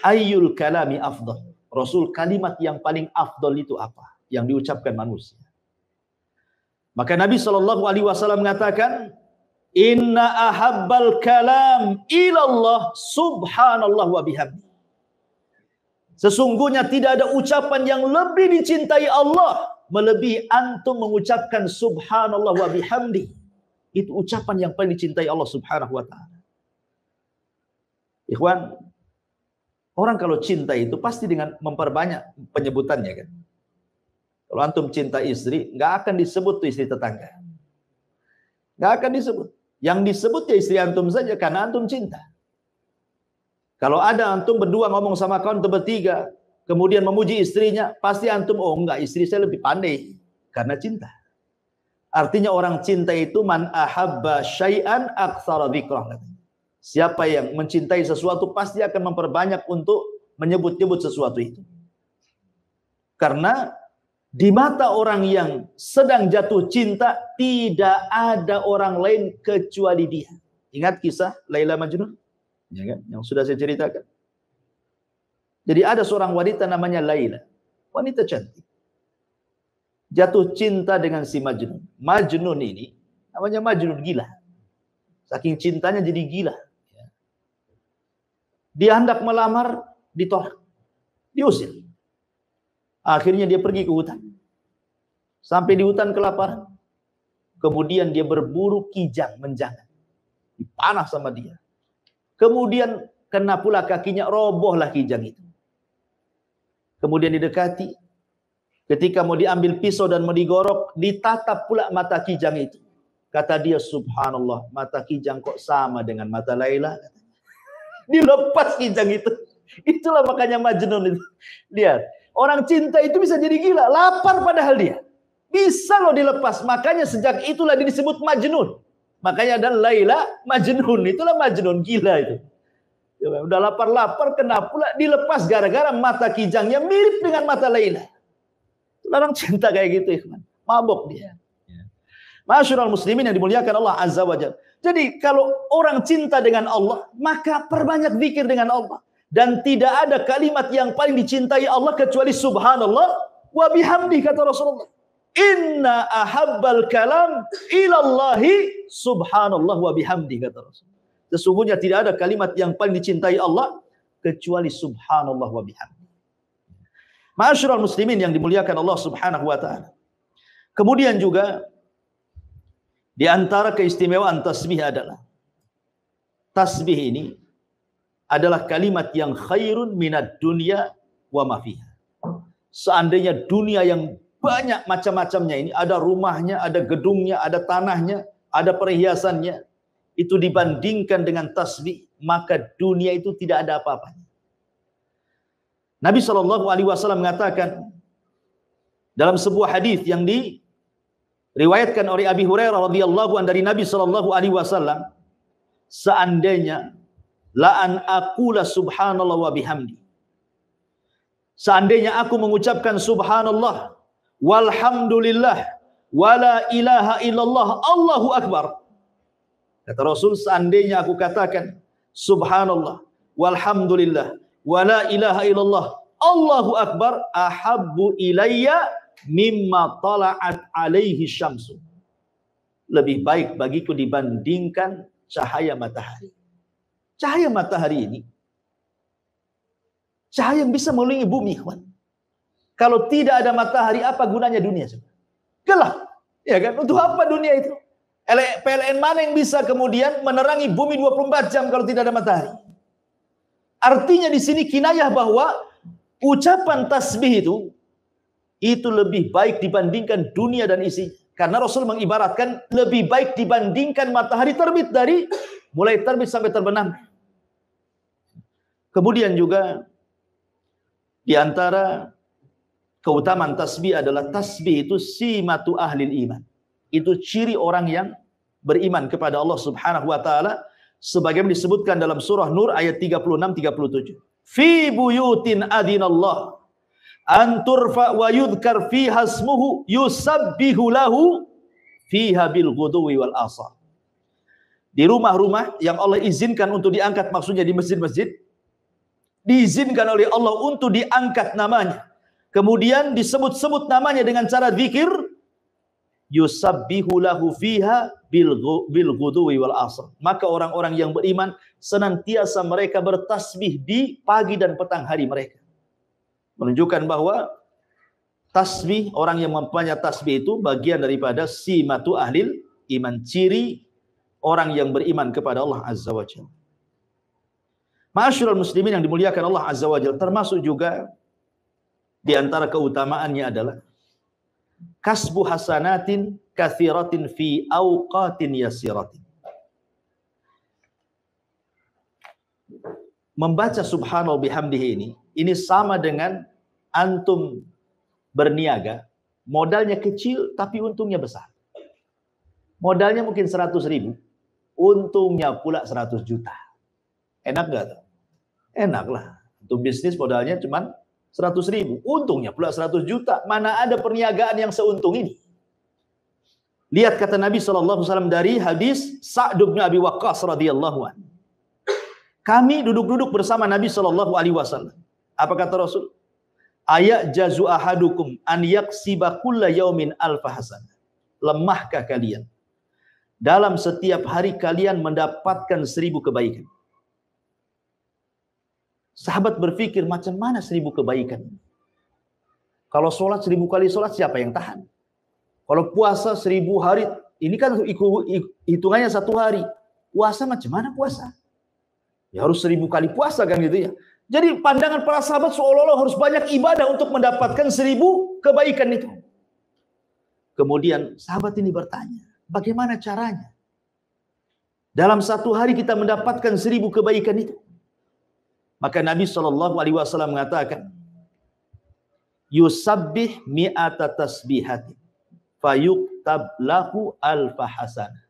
ayyul kalami afdal? Rasul, kalimat yang paling afdal itu apa? Yang diucapkan manusia. Maka Nabi SAW mengatakan, inna ahabbal kalam ilallah subhanallah wa bihamdi. Sesungguhnya tidak ada ucapan yang lebih dicintai Allah melebihi antum mengucapkan subhanallah wa bihamdi. Itu ucapan yang paling dicintai Allah Subhanahu wa taala. Ikhwan, orang kalau cinta itu pasti dengan memperbanyak penyebutannya kan. Kalau antum cinta istri, nggak akan disebut tuh istri tetangga. Nggak akan disebut. Yang disebut ya istri antum saja karena antum cinta. Kalau ada antum berdua ngomong sama kawan atau bertiga, kemudian memuji istrinya, pasti antum, oh enggak, istri saya lebih pandai karena cinta. Artinya orang cinta itu man ahabba syai'an aktsara dzikrah. Siapa yang mencintai sesuatu pasti akan memperbanyak untuk menyebut-nyebut sesuatu itu. Karena di mata orang yang sedang jatuh cinta tidak ada orang lain kecuali dia. Ingat kisah Laila Majnun? Ya kan? Yang sudah saya ceritakan. Jadi ada seorang wanita namanya Laila. Wanita cantik. Jatuh cinta dengan si Majnun. Majnun ini namanya Majnun, gila. Saking cintanya jadi gila. Dia hendak melamar, ditolak. Diusir. Akhirnya dia pergi ke hutan. Sampai di hutan kelaparan. Kemudian dia berburu kijang menjangan. Dipanah sama dia. Kemudian kena pula kakinya, robohlah kijang itu. Kemudian didekati. Ketika mau diambil pisau dan mau digorok, ditatap pula mata kijang itu. Kata dia, subhanallah, mata Kijang kok sama dengan mata Laila. Dilepas Kijang itu. Itulah makanya Majnun itu. Lihat, orang cinta itu bisa jadi gila, lapar padahal dia. Bisa loh dilepas. Makanya sejak itulah dia disebut Majnun. Makanya ada Laila Majnun. Itulah Majnun, gila itu. Ya, udah lapar-lapar, kena pula dilepas gara-gara mata Kijangnya mirip dengan mata Laila. Orang cinta kayak gitu, ikhwan. Mabok dia. Masyarul muslimin yang dimuliakan Allah Azza wa Jalla. Jadi kalau orang cinta dengan Allah, maka perbanyak zikir dengan Allah. Dan tidak ada kalimat yang paling dicintai Allah kecuali subhanallah wa bihamdi, kata Rasulullah. Inna ahabbal kalam ilallahi subhanallah wa bihamdi, kata Rasulullah. Sesungguhnya tidak ada kalimat yang paling dicintai Allah kecuali subhanallah wa bihamdi. Masyarul muslimin yang dimuliakan Allah Subhanahu wa taala. Kemudian juga di antara keistimewaan tasbih adalah tasbih ini adalah kalimat yang khairun minad dunya wa ma fiha. Seandainya dunia yang banyak macam-macamnya ini, ada rumahnya, ada gedungnya, ada tanahnya, ada perhiasannya, itu dibandingkan dengan tasbih, maka dunia itu tidak ada apa-apanya. Nabi SAW mengatakan dalam sebuah hadis yang diriwayatkan oleh Abi Hurairah radhiyallahu anhu dari Nabi SAW, seandainya la an aqula subhanallah wa bihamdi, seandainya aku mengucapkan subhanallah walhamdulillah wala ilaha illallah Allahu akbar, kata Rasul, seandainya aku katakan subhanallah walhamdulillah wala ilaha illallah Allahu akbar, ahabbu ilayya mimma tala'at alaihi syamsu, lebih baik bagiku dibandingkan cahaya matahari. Cahaya matahari ini cahaya yang bisa melalui bumi, kawan. Kalau tidak ada matahari, apa gunanya dunia? Gelap, ya kan? Untuk apa dunia itu? PLN mana yang bisa kemudian menerangi bumi 24 jam kalau tidak ada matahari? Artinya di sini kinayah bahwa ucapan tasbih itu lebih baik dibandingkan dunia dan isi. Karena Rasul mengibaratkan lebih baik dibandingkan matahari terbit dari mulai terbit sampai terbenam. Kemudian juga di antara keutamaan tasbih adalah tasbih itu simatu ahlil iman. Itu ciri orang yang beriman kepada Allah Subhanahu wa taala, sebagaimana disebutkan dalam surah Nur ayat 36-37. Fi buyutin adinallah an turfa wa yudhkar fiha ismuhu yusabbihu lahu fiha bil ghudwi wal asar. Di rumah-rumah yang Allah izinkan untuk diangkat, maksudnya di masjid-masjid, diizinkan oleh Allah untuk diangkat namanya, kemudian disebut-sebut namanya dengan cara zikir, yusabbihu lahu fiha bil ghudwi wal asar. Maka orang-orang yang beriman senantiasa mereka bertasbih di pagi dan petang hari mereka. Menunjukkan bahwa tasbih, orang yang mempunyai tasbih itu bagian daripada simatu ahlil iman, ciri orang yang beriman kepada Allah Azza wa Jalla. Ma'asyiral muslimin yang dimuliakan Allah Azza wa Jalla, termasuk juga di antara keutamaannya adalah kasbu hasanatin katsiratin fi awqatin yasiratin. Membaca subhanallah bihamdihi ini sama dengan antum berniaga, modalnya kecil tapi untungnya besar. Modalnya mungkin 100.000, untungnya pula 100 juta. Enak gak tuh? Enak lah. Untuk bisnis modalnya cuma 100.000, untungnya pula 100 juta. Mana ada perniagaan yang seuntung ini? Lihat kata Nabi SAW dari hadis Sa'd bin Abi Waqqas radhiyallahu anhu. Kami duduk-duduk bersama Nabi SAW. Apa kata Rasul? Ayak jazu ahadukum an yaksiba kulla yaumin alfa hasanah. Lemahkah kalian dalam setiap hari kalian mendapatkan 1000 kebaikan? Sahabat berpikir, macam mana 1000 kebaikan? Kalau sholat 1000 kali sholat, siapa yang tahan? Kalau puasa 1000 hari, ini kan hitungannya 1 hari. Puasa macam mana puasa? Ya harus 1000 kali puasa kan gitu ya. Jadi pandangan para sahabat seolah-olah harus banyak ibadah untuk mendapatkan 1000 kebaikan itu. Kemudian sahabat ini bertanya, Bagaimana caranya? Dalam satu hari kita mendapatkan 1000 kebaikan itu. Maka Nabi SAW mengatakan, yusabbih mi'ata tasbihati fayuktab lahu alfa hasanah.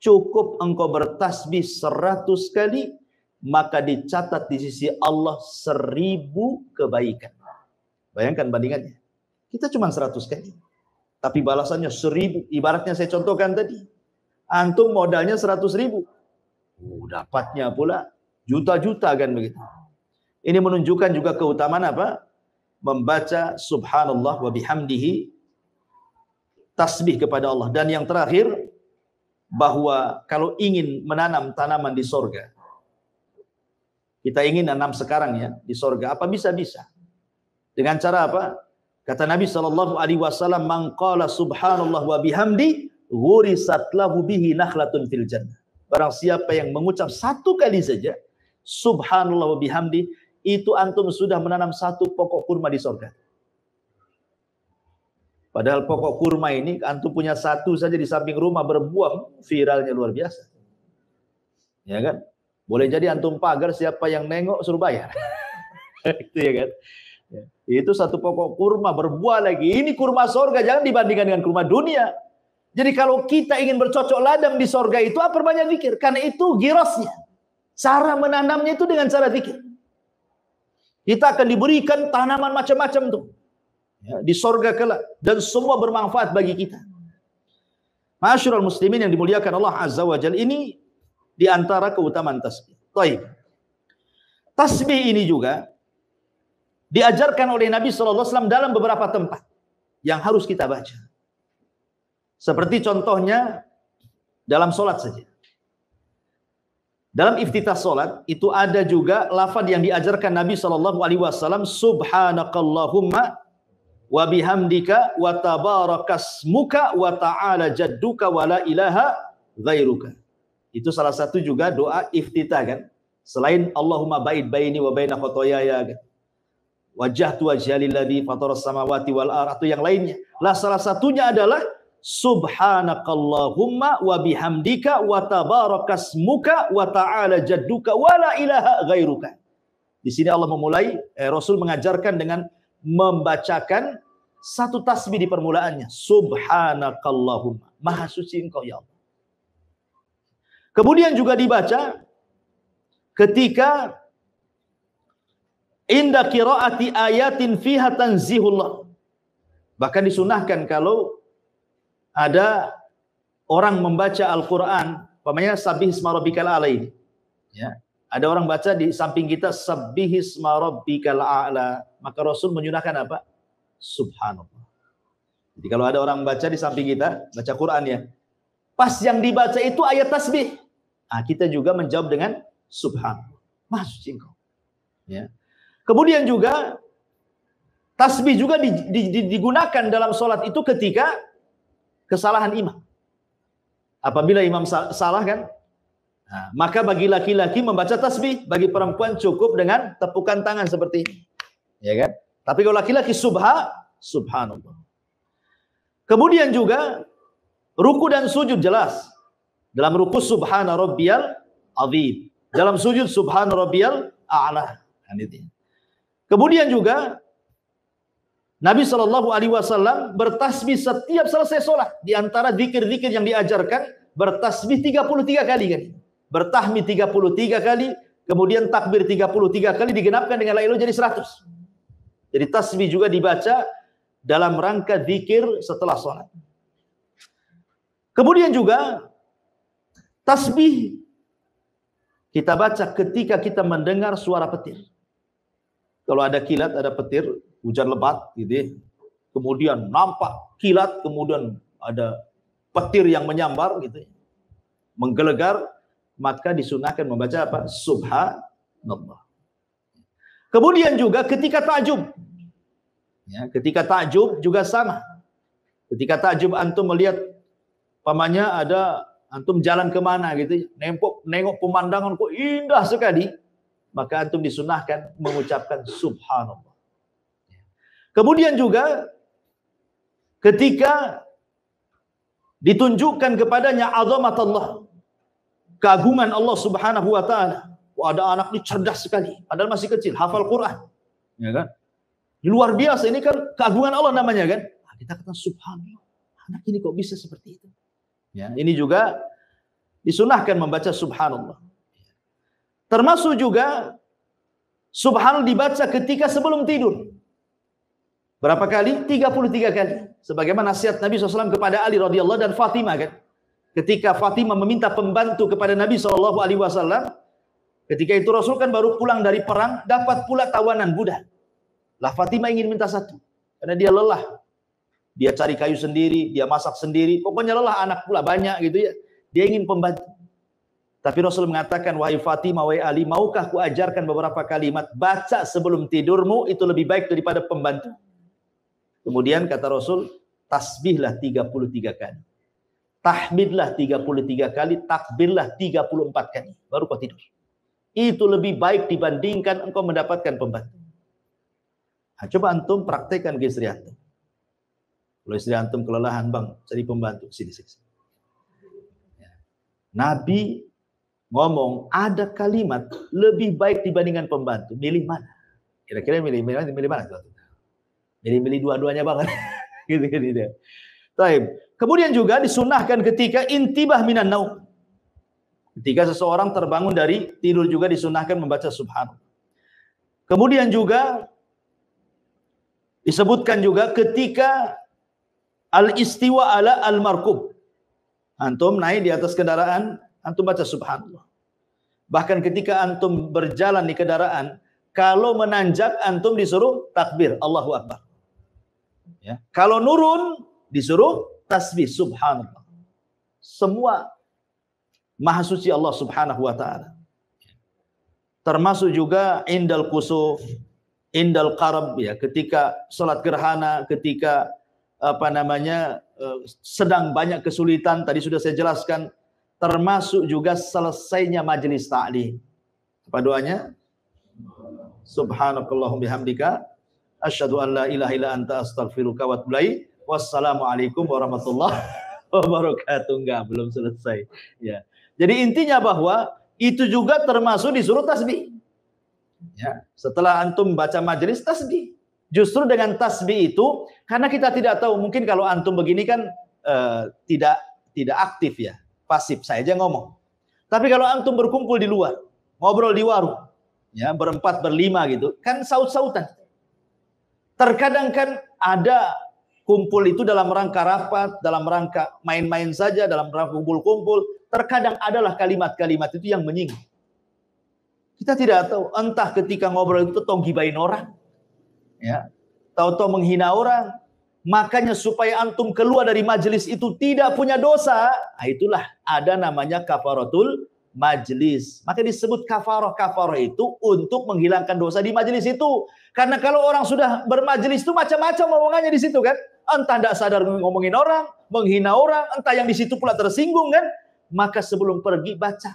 Cukup engkau bertasbih 100 kali, maka dicatat di sisi Allah 1000 kebaikan. Bayangkan bandingannya. Kita cuma 100 kali, tapi balasannya 1000. Ibaratnya saya contohkan tadi, antum modalnya 100.000, dapatnya pula juta-juta kan begitu. Ini menunjukkan juga keutamaan apa? Membaca subhanallah wa bihamdihi, tasbih kepada Allah. Dan yang terakhir, bahwa kalau ingin menanam tanaman di sorga, kita ingin nanam sekarang ya di sorga, apa bisa-bisa. Dengan cara apa? Kata Nabi SAW, man qala subhanallah wa bihamdi ghurisat lahu bihi nakhlatun fil jannah. Barang siapa yang mengucap 1 kali saja subhanallah wa bihamdi, itu antum sudah menanam 1 pokok kurma di sorga. Padahal pokok kurma ini antum punya 1 saja di samping rumah berbuah, viralnya luar biasa. Ya kan? Boleh jadi antum pagar, siapa yang nengok suruh bayar. Itu ya kan? Ya. Itu 1 pokok kurma berbuah lagi. Ini kurma sorga, jangan dibandingkan dengan kurma dunia. Jadi kalau kita ingin bercocok ladang di sorga itu, perbanyak zikir. Karena itu girasnya. Cara menanamnya itu dengan cara zikir. Kita akan diberikan tanaman macam-macam tuh. Ya, di sorga kelak. Dan semua bermanfaat bagi kita. Ma'asyiral muslimin yang dimuliakan Allah Azza wa Jalla, ini di antara keutamaan tasbih. Baik. Tasbih ini juga diajarkan oleh Nabi SAW dalam beberapa tempat yang harus kita baca. Seperti contohnya dalam solat saja. Dalam iftitah solat itu ada juga lafaz yang diajarkan Nabi SAW, subhanakallahumma wa bihamdika wa tabarakasmuka wa ta'ala jadduka wa la ilaha ghairuka. Itu salah satu juga doa iftitah kan. Selain Allahumma ba'id baini wa baina khotoyaya kan. Wajjahtu wajhalil ladzi fataras samawati wal ardh, atau yang lainnya. Lah salah satunya adalah subhanakallahumma wa bihamdika wa tabarakasmuka wa ta'ala jadduka wa la ilaha ghairuka. Di sini Allah memulai, Rasul mengajarkan dengan membacakan 1 tasbih di permulaannya. Subhanakallahumma, maha suci engkau ya Allah. Kemudian juga dibaca ketika inda qiraati ayatin fiha tanzihullah. Bahkan disunahkan kalau ada orang membaca Al-Quran, umpamanya sabbihisma rabbikal a'la ini. Ya, ada orang baca di samping kita sabbihisma rabbikal a'la, maka Rasul menyunahkan apa? Subhanallah. Jadi kalau ada orang baca di samping kita, baca Quran ya, pas yang dibaca itu ayat tasbih, kita juga menjawab dengan subhanallah, maha suci engkau. Ya. Kemudian juga tasbih juga digunakan dalam sholat itu ketika kesalahan imam. Apabila imam salah kan, maka bagi laki-laki membaca tasbih, bagi perempuan cukup dengan tepukan tangan seperti ini. Ya kan? Tapi kalau laki-laki subhanallah. Kemudian juga ruku dan sujud jelas. Dalam ruku subhana rabbiyal azim. Dalam sujud subhana rabbiyal a'la. Kemudian juga Nabi SAW bertasbih setiap selesai sholat. Di antara zikir-zikir yang diajarkan, bertasbih 33 kali kan. Bertahmid 33 kali, kemudian takbir 33 kali, digenapkan dengan la ilaha jadi 100. Jadi tasbih juga dibaca dalam rangka zikir setelah sholat. Kemudian juga tasbih kita baca ketika kita mendengar suara petir. Kalau ada kilat, ada petir, hujan lebat gitu ya. Kemudian nampak kilat, kemudian ada petir yang menyambar gitu ya, menggelegar, maka disunahkan membaca apa? Subhanallah. Kemudian juga ketika takjub. Ya, ketika takjub juga sama. Ketika takjub antum melihat pamannya ada antum jalan kemana gitu, nengok pemandangan kok indah sekali, maka antum disunahkan mengucapkan subhanallah. Kemudian juga ketika ditunjukkan kepadanya azamat Allah, keagungan Allah Subhanahu wa taala. Wah, ada anak ini cerdas sekali, padahal masih kecil, hafal Quran. Ya kan? Luar biasa, ini kan keagungan Allah namanya kan? Kita kata subhanallah, anak ini kok bisa seperti itu? Ya, ini juga disunahkan membaca subhanallah. Termasuk juga subhanallah dibaca ketika sebelum tidur. Berapa kali? 33 kali. Sebagaimana nasihat Nabi SAW kepada Ali radhiyallahu dan Fatimah kan. Ketika Fatimah meminta pembantu kepada Nabi SAW, ketika itu Rasul kan baru pulang dari perang, dapat pula tawanan budak. Lah Fatimah ingin minta satu, karena dia lelah. Dia cari kayu sendiri, dia masak sendiri, pokoknya lelah, anak pula banyak gitu ya. Dia ingin pembantu. Tapi Rasul mengatakan, wahai Fatimah, wahai Ali, maukah ku ajarkan beberapa kalimat, baca sebelum tidurmu, itu lebih baik daripada pembantu. Kemudian kata Rasul, tasbihlah 33 kali. Tahmidlah 33 kali, takbirlah 34 kali. Baru kau tidur. Itu lebih baik dibandingkan engkau mendapatkan pembantu. Nah, coba antum praktekkan ke istri antum. Kalau istri antum kelelahan, bang, cari pembantu. Sini. Nabi ngomong, ada kalimat lebih baik dibandingkan pembantu. Milih mana? Kira-kira milih mana? Milih dua-duanya banget. Gitu. Baik. Kemudian juga disunahkan ketika intibah minan naum. Ketika seseorang terbangun dari tidur juga disunahkan membaca subhanallah. Kemudian juga disebutkan juga ketika al-istiwa ala al-markub. Antum naik di atas kendaraan, antum baca subhanallah. Bahkan ketika antum berjalan di kendaraan, kalau menanjak antum disuruh takbir, Allahu Akbar. Ya. Kalau nurun disuruh tasbih subhanallah. Semua maha suci Allah Subhanahu wa taala. Termasuk juga indal kusuf, indal qarab ya, ketika salat gerhana, ketika sedang banyak kesulitan, tadi sudah saya jelaskan, termasuk juga selesainya majelis ta'lim. Apa doanya? Subhanakallahumma bihamdika asyhadu an la ilaha illa anta astaghfiruka wa atubu ilaik. Wassalamualaikum warahmatullahi wabarakatuh. Enggak, belum selesai. Ya. Jadi intinya bahwa itu juga termasuk disuruh tasbih. Ya, setelah antum baca majelis tasbih. Justru dengan tasbih itu, karena kita tidak tahu, mungkin kalau antum begini kan tidak aktif ya, pasif, saya aja ngomong. Tapi kalau antum berkumpul di luar, ngobrol di warung, ya berempat berlima gitu, kan saut-sautan. Terkadang kan ada kumpul itu dalam rangka rapat, dalam rangka main-main saja, dalam rangka kumpul-kumpul. Terkadang adalah kalimat-kalimat itu yang menyinggung. Kita tidak tahu, entah ketika ngobrol itu tahu gibain orang, ya, tahu-tahu menghina orang. Makanya supaya antum keluar dari majelis itu tidak punya dosa, itulah ada namanya kafaratul majlis. Maka disebut kafarah itu untuk menghilangkan dosa di majelis itu. Karena kalau orang sudah bermajelis itu macam-macam omongannya di situ kan. Entah tidak sadar ngomongin orang, menghina orang, entah yang di situ pula tersinggung kan. Maka sebelum pergi baca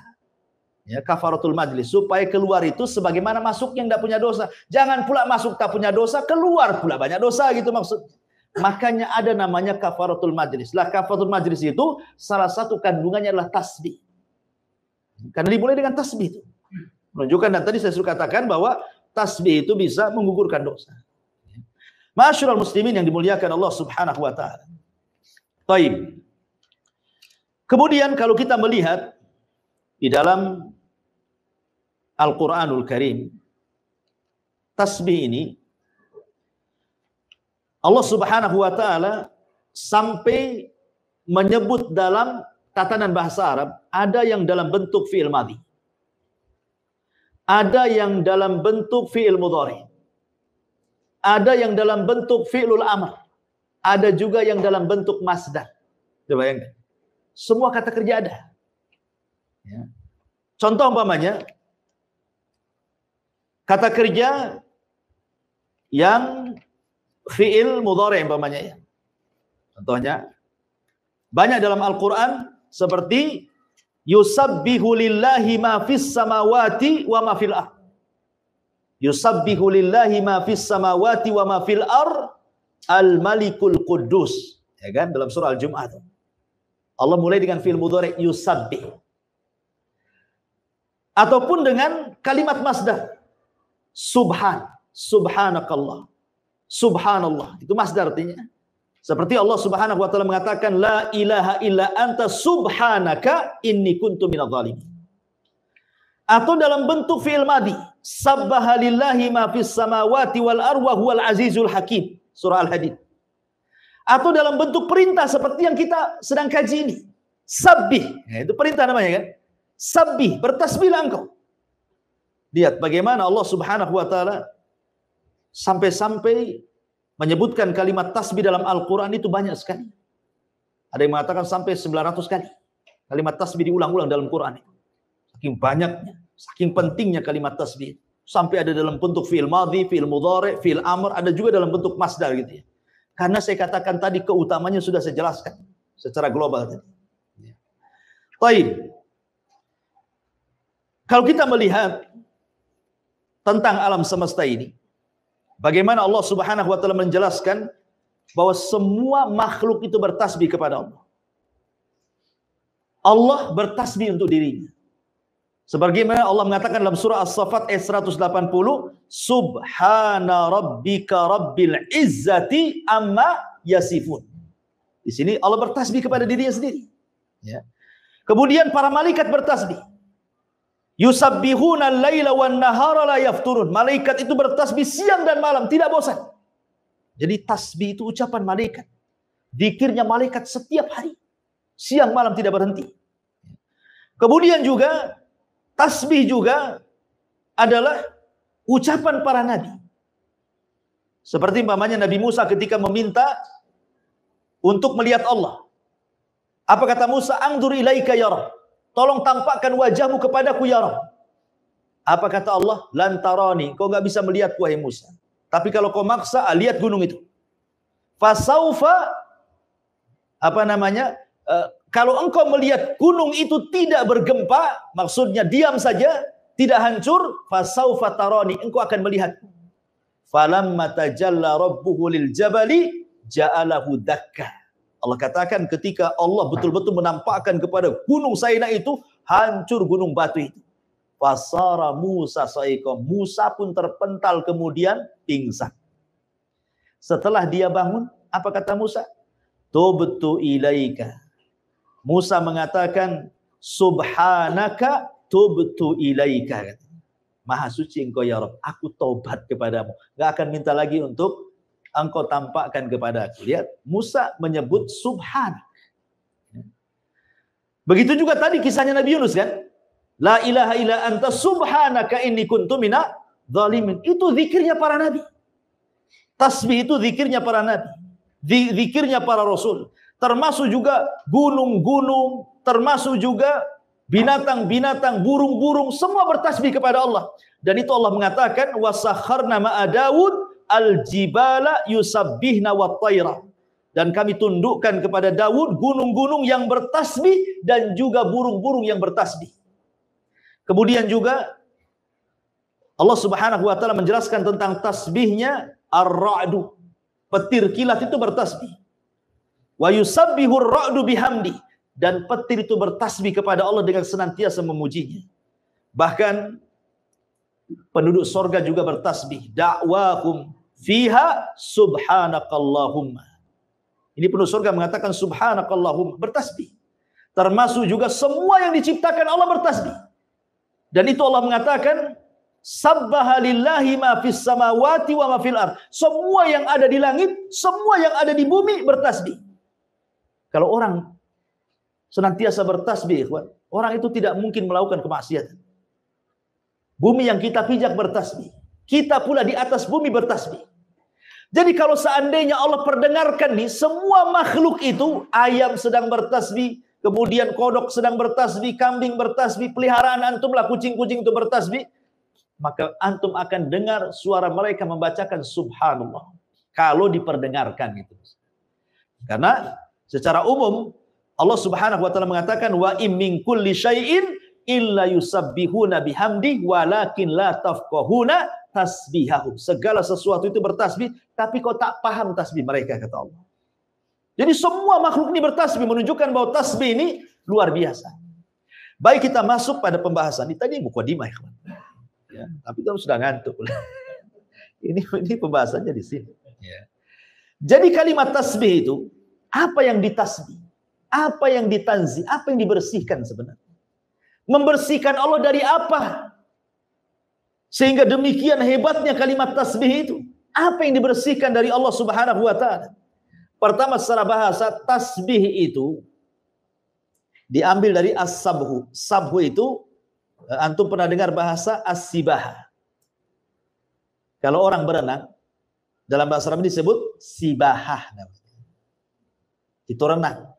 ya kafaratul majlis supaya keluar itu sebagaimana masuk yang tidak punya dosa. Jangan pula masuk tak punya dosa, keluar pula banyak dosa gitu maksud. Makanya ada namanya kafaratul majlis. Lah kafaratul majlis itu salah satu kandungannya adalah tasbih. Karena dimulai dengan tasbih itu. Menunjukkan, dan tadi saya sudah katakan bahwa tasbih itu bisa menggugurkan dosa. Ma'asyiral muslimin yang dimuliakan Allah Subhanahu wa taala. Baik. Kemudian kalau kita melihat di dalam Al-Qur'anul Karim, tasbih ini Allah Subhanahu wa taala sampai menyebut dalam tatanan bahasa Arab, ada yang dalam bentuk fi'il madhi, ada yang dalam bentuk fi'il mudhari, ada yang dalam bentuk fi'lul amr, ada juga yang dalam bentuk masdar. Coba bayangkan. Semua kata kerja ada. Ya. Contoh umpamanya, kata kerja yang fi'il mudhari umpamanya ya. Contohnya banyak dalam Al-Qur'an seperti yusabbihu lillahi ma fis samawati wa ma fil ardh. Yusabbihu lillahi ma fis samawati wa ma fil ardh al-malikul quddus. Ya kan dalam surah Al-Jumu'ah. Allah mulai dengan fi'il mudhari' yusabbih. Ataupun dengan kalimat masdar. Subhanakallah. Subhanallah. Itu masdar artinya. Seperti Allah Subhanahu wa taala mengatakan la ilaha illa anta subhanaka inni kuntu minadh dhalimin. Atau dalam bentuk fi'il madhi, sabbaha lillahi ma fis samawati wal ardi wa huwal azizul hakim, surah Al-Hadid. Atau dalam bentuk perintah seperti yang kita sedang kaji ini, sabbih, ya, itu perintah namanya kan, sabbih, bertasbihlah engkau. Lihat bagaimana Allah Subhanahu wa taala sampai-sampai menyebutkan kalimat tasbih dalam Al-Quran itu banyak sekali. Ada yang mengatakan sampai 900 kali. Kalimat tasbih diulang-ulang dalam Quran. Saking banyaknya, saking pentingnya kalimat tasbih. Sampai ada dalam bentuk fi'il madhi, fi'il mudhari', fi'il amr, ada juga dalam bentuk masdar gitu ya. Karena saya katakan tadi keutamanya sudah saya jelaskan secara global tadi. Baik. Kalau kita melihat tentang alam semesta ini, bagaimana Allah Subhanahu wa taala menjelaskan bahwa semua makhluk itu bertasbih kepada Allah. Allah bertasbih untuk dirinya. Sebagaimana Allah mengatakan dalam surah As-Saffat ayat 180, Subhana rabbika rabbil izzati amma yasifun. Di sini Allah bertasbih kepada dirinya sendiri. Ya. Kemudian para malaikat bertasbih. Yusabbihuna al-laila wan nahara la yafturun. Malaikat itu bertasbih siang dan malam, tidak bosan. Jadi tasbih itu ucapan malaikat. Zikirnya malaikat setiap hari. Siang malam tidak berhenti. Kemudian juga tasbih juga adalah ucapan para nabi. Seperti umpamanya Nabi Musa ketika meminta untuk melihat Allah. Apa kata Musa? Angdur ilaika ya Rabb. Tolong tampakkan wajahmu kepadaku ya Rabb. Apa kata Allah? Lantarani, kau enggak bisa melihat wahai Musa. Tapi kalau kau maksa, lihat gunung itu. Fasaufa, kalau engkau melihat gunung itu tidak bergempa, maksudnya diam saja, tidak hancur, fasaufa tarani, engkau akan melihat. Falamma tajalla rabbuhu lil jabali ja'alahu dakka. Allah katakan ketika Allah betul-betul menampakkan kepada gunung Sainai itu, hancur gunung batu itu. Fasara Musa sa'iqam. Musa pun terpental kemudian pingsan. Setelah dia bangun, apa kata Musa? Tubtu ilaika. Musa mengatakan, Subhanaka tubtu ilaika. Maha suci engkau ya Rabb, aku taubat kepadamu. Gak akan minta lagi untuk engkau tampakkan kepada aku. Lihat, Musa menyebut Subhan. Begitu juga tadi kisahnya Nabi Yunus kan? La ilaha illa anta subhanaka inni kuntu minadh dhalimin. Itu zikirnya para nabi. Tasbih itu zikirnya para nabi. Zikirnya para rasul. Termasuk juga gunung-gunung, termasuk juga binatang-binatang, burung-burung, semua bertasbih kepada Allah. Dan itu Allah mengatakan wasakharna ma'a Daud al-jibala yusabbihna wat-tayra. Dan kami tundukkan kepada Daud gunung-gunung yang bertasbih dan juga burung-burung yang bertasbih. Kemudian juga Allah Subhanahu wa taala menjelaskan tentang tasbihnya ar-ra'du. Petir kilat itu bertasbih. Wa yusabbihu ar-ra'du bihamdi. Dan petir itu bertasbih kepada Allah dengan senantiasa memujinya. Bahkan penduduk sorga juga bertasbih. Da'wahum fiha subhanakallahumma. Ini penduduk surga mengatakan subhanakallahumma, bertasbih. Termasuk juga semua yang diciptakan Allah bertasbih. Dan itu Allah mengatakan sabbaha lillahi ma fis samawati wa ma fil ard. Semua yang ada di langit, semua yang ada di bumi bertasbih. Kalau orang senantiasa bertasbih, orang itu tidak mungkin melakukan kemaksiatan. Bumi yang kita pijak bertasbih. Kita pula di atas bumi bertasbih. Jadi kalau seandainya Allah perdengarkan nih, semua makhluk itu, ayam sedang bertasbih, kemudian kodok sedang bertasbih, kambing bertasbih, peliharaan antum lah, kucing-kucing itu bertasbih, maka antum akan dengar suara mereka membacakan subhanallah. Kalau diperdengarkan itu. Karena secara umum, Allah Subhanahu wa taala mengatakan wa im min kulli syai'in illa yusabbihuna bihamdi walakin la tafqahuna tasbihahum. Segala sesuatu itu bertasbih, tapi kau tak paham tasbih mereka, kata Allah. Jadi semua makhluk ini bertasbih, menunjukkan bahwa tasbih ini luar biasa. Baik, kita masuk pada pembahasan. Ini tadi mukadimah, ya, tapi kamu sudah ngantuk. Ini pembahasannya di sini. Ya. Jadi kalimat tasbih itu, apa yang ditasbih? Apa yang ditanzih? Apa yang dibersihkan sebenarnya? Membersihkan Allah dari apa? Sehingga demikian hebatnya kalimat tasbih itu. Apa yang dibersihkan dari Allah Subhanahu wa taala? Pertama, secara bahasa, tasbih itu diambil dari as-sabhu. Sabhu itu, antum pernah dengar bahasa as-sibah. Kalau orang berenang, dalam bahasa Arab disebut sibahah. Itu renang.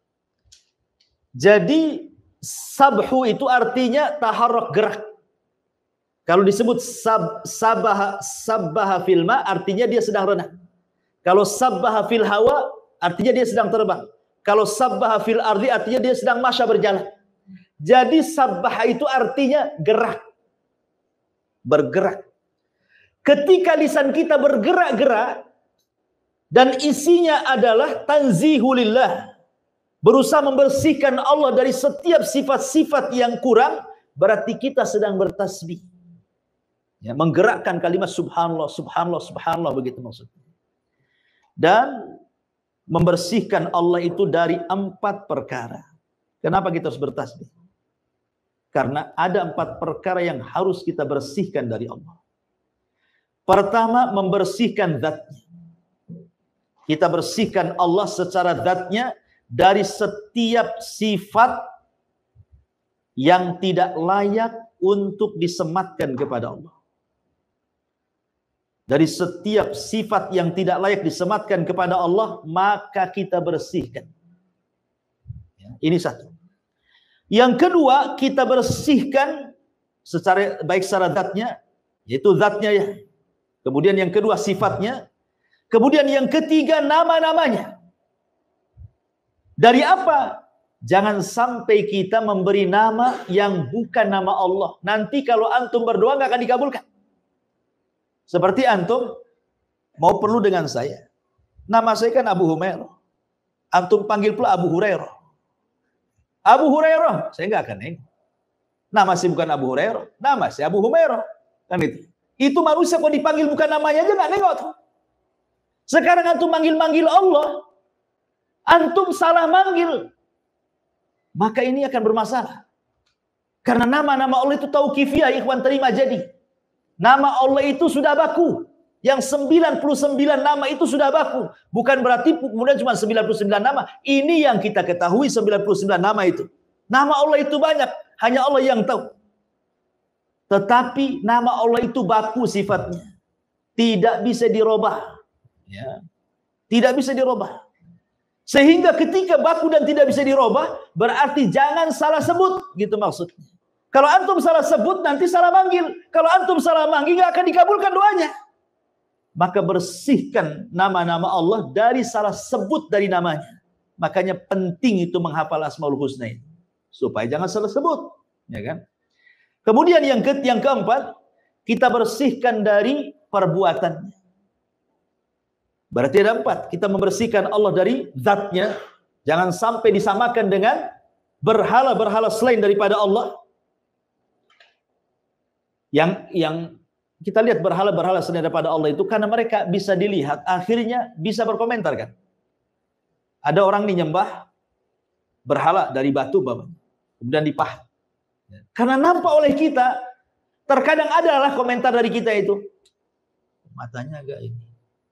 Jadi sabhu itu artinya taharrak, gerak. Kalau disebut sabbaha fil ma, artinya dia sedang renang. Kalau sabbaha fil hawa, artinya dia sedang terbang. Kalau sabbaha fil ardi, artinya dia sedang masya, berjalan. Jadi sabbaha itu artinya gerak, bergerak. Ketika lisan kita bergerak-gerak dan isinya adalah tanzihulillah, berusaha membersihkan Allah dari setiap sifat-sifat yang kurang, berarti kita sedang bertasbih. Ya, menggerakkan kalimat subhanallah, subhanallah, subhanallah, begitu maksudnya. Dan membersihkan Allah itu dari 4 perkara. Kenapa kita harus bertasbih? Karena ada 4 perkara yang harus kita bersihkan dari Allah. Pertama, membersihkan zatnya. Kita bersihkan Allah secara zatnya dari setiap sifat yang tidak layak untuk disematkan kepada Allah. Dari setiap sifat yang tidak layak disematkan kepada Allah, maka kita bersihkan. Ini satu. Yang kedua, kita bersihkan baik secara zatnya, yaitu zatnya ya. Kemudian yang kedua sifatnya. Kemudian yang ketiga nama-namanya. Dari apa? Jangan sampai kita memberi nama yang bukan nama Allah. Nanti kalau antum berdoa nggak akan dikabulkan. Seperti antum mau perlu dengan saya. Nama saya kan Abu Humairah. Antum panggil pula Abu Hurairah. Abu Hurairah, saya nggak akan nengok. Nama saya bukan Abu Hurairah, nama saya Abu Humairah. Kan itu. Itu manusia kalau dipanggil bukan namanya aja nggak nengok tuh. Sekarang antum manggil-manggil Allah, antum salah manggil, maka ini akan bermasalah. Karena nama-nama Allah itu tauqifiyah, ikhwan, terima jadi. Nama Allah itu sudah baku. Yang 99 nama itu sudah baku. Bukan berarti kemudian cuma 99 nama. Ini yang kita ketahui 99 nama itu. Nama Allah itu banyak, hanya Allah yang tahu. Tetapi nama Allah itu baku sifatnya. Tidak bisa dirubah. Ya. Tidak bisa dirubah. Sehingga ketika baku dan tidak bisa dirubah, berarti jangan salah sebut. Gitu maksudnya. Kalau antum salah sebut, nanti salah manggil. Kalau antum salah manggil, nggak akan dikabulkan doanya. Maka bersihkan nama-nama Allah dari salah sebut dari namanya. Makanya penting itu menghafal Asmaul Husna itu. Supaya jangan salah sebut. Ya kan? Kemudian yang keempat, kita bersihkan dari perbuatannya. Berarti ada 4. Kita membersihkan Allah dari zatnya. Jangan sampai disamakan dengan berhala-berhala selain daripada Allah. Yang kita lihat berhala-berhala selain daripada Allah itu karena mereka bisa dilihat, akhirnya bisa berkomentar kan. Ada orang nih nyembah berhala dari batu, Bapak. Kemudian dipahat. Karena nampak oleh kita, terkadang adalah komentar dari kita itu. Matanya agak ini.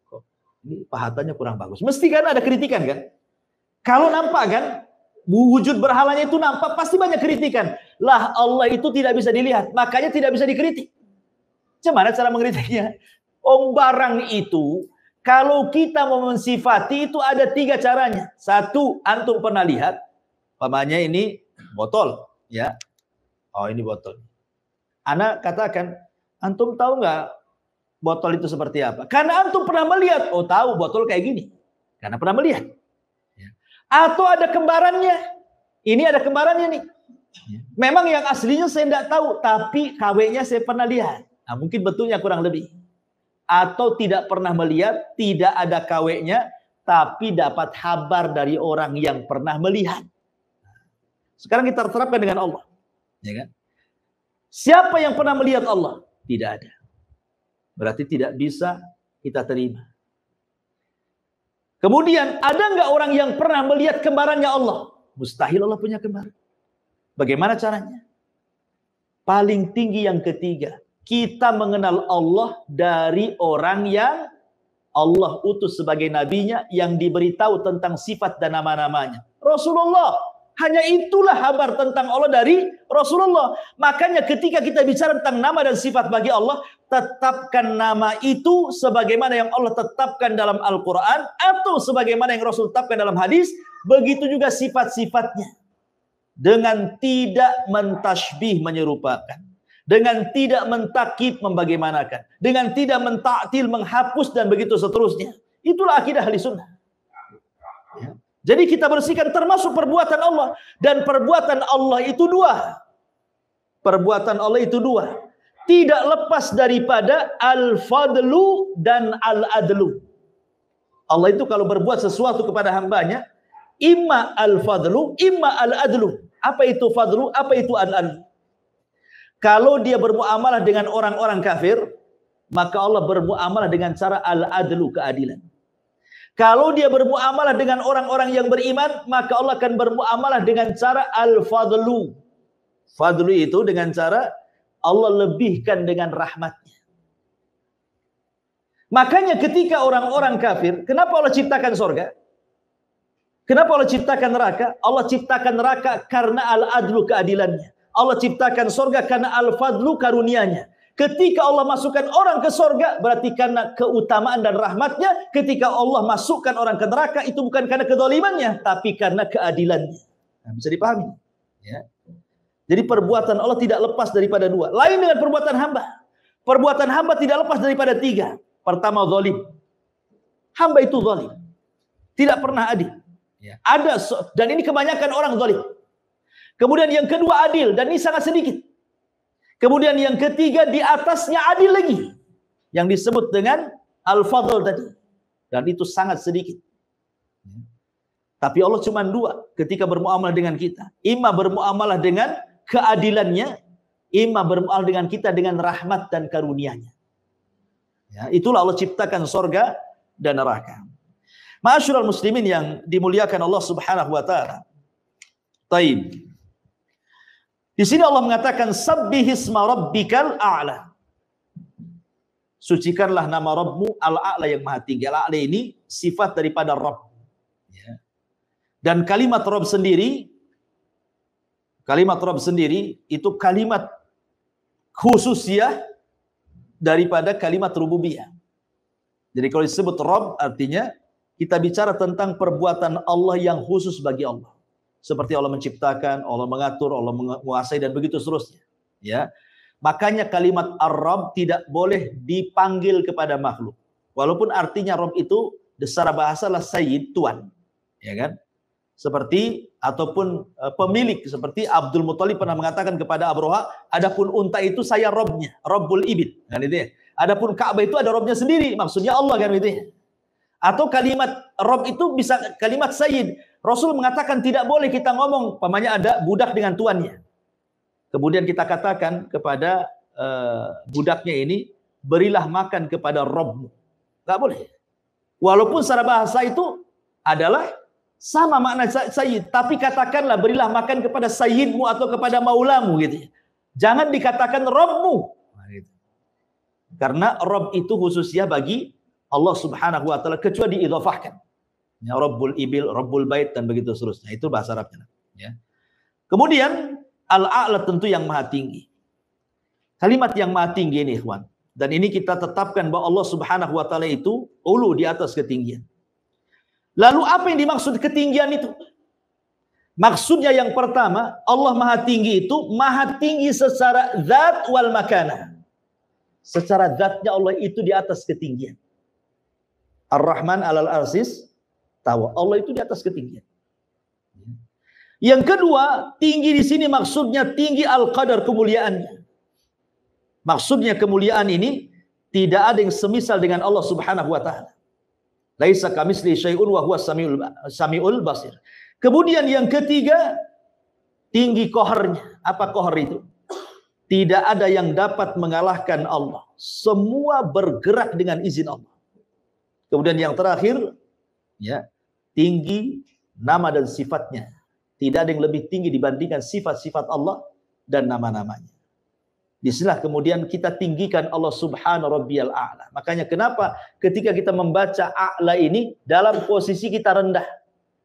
Kok ini pahatannya kurang bagus. Mesti kan ada kritikan kan? Kalau nampak kan, wujud berhalanya itu nampak, pasti banyak kritikan. Lah Allah itu tidak bisa dilihat, makanya tidak bisa dikritik. Gimana cara mengkritiknya? Barang itu, kalau kita mau mensifati itu ada 3 caranya. 1, antum pernah lihat, umpamanya ini botol, ya. Oh ini botol. Ana katakan, antum tahu nggak botol itu seperti apa? Karena antum pernah melihat, oh tahu botol kayak gini. Karena pernah melihat. Atau ada kembarannya. Ini ada kembarannya nih. Memang yang aslinya saya tidak tahu, tapi KW-nya saya pernah lihat. Nah, mungkin bentuknya kurang lebih. Atau tidak pernah melihat, tidak ada KW-nya, tapi dapat kabar dari orang yang pernah melihat. Sekarang kita terapkan dengan Allah, ya kan? Siapa yang pernah melihat Allah? Tidak ada. Berarti tidak bisa kita terima. Kemudian ada nggak orang yang pernah melihat kembarannya Allah? Mustahil Allah punya kembar. Bagaimana caranya? Paling tinggi yang ketiga, kita mengenal Allah dari orang yang Allah utus sebagai nabinya, yang diberitahu tentang sifat dan nama-namanya. Rasulullah. Hanya itulah kabar tentang Allah dari Rasulullah. Makanya ketika kita bicara tentang nama dan sifat bagi Allah, tetapkan nama itu sebagaimana yang Allah tetapkan dalam Al-Quran, atau sebagaimana yang Rasul tetapkan dalam hadis. Begitu juga sifat-sifatnya. Dengan tidak mentasbih menyerupakan. Dengan tidak mentakib membagaimanakan. Dengan tidak mentaktil menghapus dan begitu seterusnya. Itulah akidah ahli sunnah. Ya. Jadi kita bersihkan termasuk perbuatan Allah. Dan perbuatan Allah itu dua. Perbuatan Allah itu dua. Tidak lepas daripada al-fadlu dan al-adlu. Allah itu kalau berbuat sesuatu kepada hambanya, imma al-fadlu, imma al-adlu. Apa itu fadlu? Apa itu al-adlu? Kalau dia bermuamalah dengan orang-orang kafir, maka Allah bermuamalah dengan cara al-adlu, keadilan. Kalau dia bermuamalah dengan orang-orang yang beriman, maka Allah akan bermuamalah dengan cara al-fadlu. Fadlu itu dengan cara Allah lebihkan dengan rahmatnya. Makanya ketika orang-orang kafir, kenapa Allah ciptakan surga? Kenapa Allah ciptakan neraka? Allah ciptakan neraka karena al-adlu, keadilannya. Allah ciptakan surga karena al-fadlu, karunianya. Ketika Allah masukkan orang ke surga, berarti karena keutamaan dan rahmatnya. Ketika Allah masukkan orang ke neraka, itu bukan karena kezalimannya, tapi karena keadilannya. Nah, bisa dipahami. Ya. Jadi perbuatan Allah tidak lepas daripada dua. Lain dengan perbuatan hamba. Perbuatan hamba tidak lepas daripada tiga. Pertama, zalim. Hamba itu zalim. Tidak pernah adil. Ya. Ada, dan ini kebanyakan orang zalim. Kemudian yang kedua, adil, dan ini sangat sedikit. Kemudian yang ketiga, di atasnya adil lagi, yang disebut dengan al-fadl tadi, dan itu sangat sedikit. Tapi Allah cuma dua ketika bermuamalah dengan kita. Imma bermuamalah dengan keadilannya, imma bermuamalah dengan kita dengan rahmat dan karunia-Nya. Ya, itulah Allah ciptakan surga dan neraka. Ma'asyiral muslimin yang dimuliakan Allah Subhanahu wa taala. Taib. Di sini Allah mengatakan sabbihisma rabbikal a'la. Sucikanlah nama Rabbmu al-a'la, yang maha tinggi. Al-a'la ini sifat daripada Rabb. Ya. Dan kalimat Rabb sendiri itu kalimat khususiyah daripada kalimat rububiyah. Jadi kalau disebut Rabb artinya kita bicara tentang perbuatan Allah yang khusus bagi Allah. Seperti Allah menciptakan, Allah mengatur, Allah menguasai dan begitu seterusnya. Ya. Makanya kalimat Ar-Rabb tidak boleh dipanggil kepada makhluk. Walaupun artinya Rabb itu secara bahasa adalah Sayyid, Tuan. Ya kan? Seperti ataupun pemilik, seperti Abdul Muthalib pernah mengatakan kepada Abroha, adapun unta itu saya Rabbnya, Rabbul Ibil. Kan itu ya. Adapun Ka'bah itu ada Rabbnya sendiri, maksudnya Allah, kan itu ya. Atau kalimat Rabb itu bisa kalimat Sayyid. Rasul mengatakan tidak boleh kita ngomong, pamannya ada budak dengan tuannya. Kemudian kita katakan kepada budaknya ini, berilah makan kepada Rabbmu. Enggak boleh. Walaupun secara bahasa itu adalah sama makna Sayyid, tapi katakanlah berilah makan kepada Sayyidmu atau kepada Maulamu gitu. Jangan dikatakan Rabbmu. Karena Rabb itu khususnya bagi Allah Subhanahu wa taala kecuali diidhafahkan. Ya, Rabbul Ibil, Rabbul Bait dan begitu seterusnya. Itu bahasa Arabnya. Ya. Kemudian al-a'la tentu yang maha tinggi. Kalimat yang maha tinggi ini, ikhwan. Dan ini kita tetapkan bahwa Allah Subhanahu wa taala itu ulu, di atas ketinggian. Lalu apa yang dimaksud ketinggian itu? Maksudnya yang pertama, Allah maha tinggi itu maha tinggi secara zat wal makanah. Secara zatnya Allah itu di atas ketinggian. Ar-Rahman alal arsis tawa. Allah itu di atas ketinggian. Yang kedua, tinggi di sini maksudnya tinggi al-qadar, kemuliaannya. Maksudnya kemuliaan ini tidak ada yang semisal dengan Allah Subhanahu wa taala. Laisa kamitslihi syai'un wa huwas samiul basir. Kemudian yang ketiga, tinggi qaharnya. Apa qahar itu? Tidak ada yang dapat mengalahkan Allah. Semua bergerak dengan izin Allah. Kemudian yang terakhir, ya, tinggi nama dan sifatnya. Tidak ada yang lebih tinggi dibandingkan sifat-sifat Allah dan nama-namanya. Disinilah kemudian kita tinggikan Allah subhanahu rabbiyal a'la. Makanya kenapa ketika kita membaca a'la ini dalam posisi kita rendah.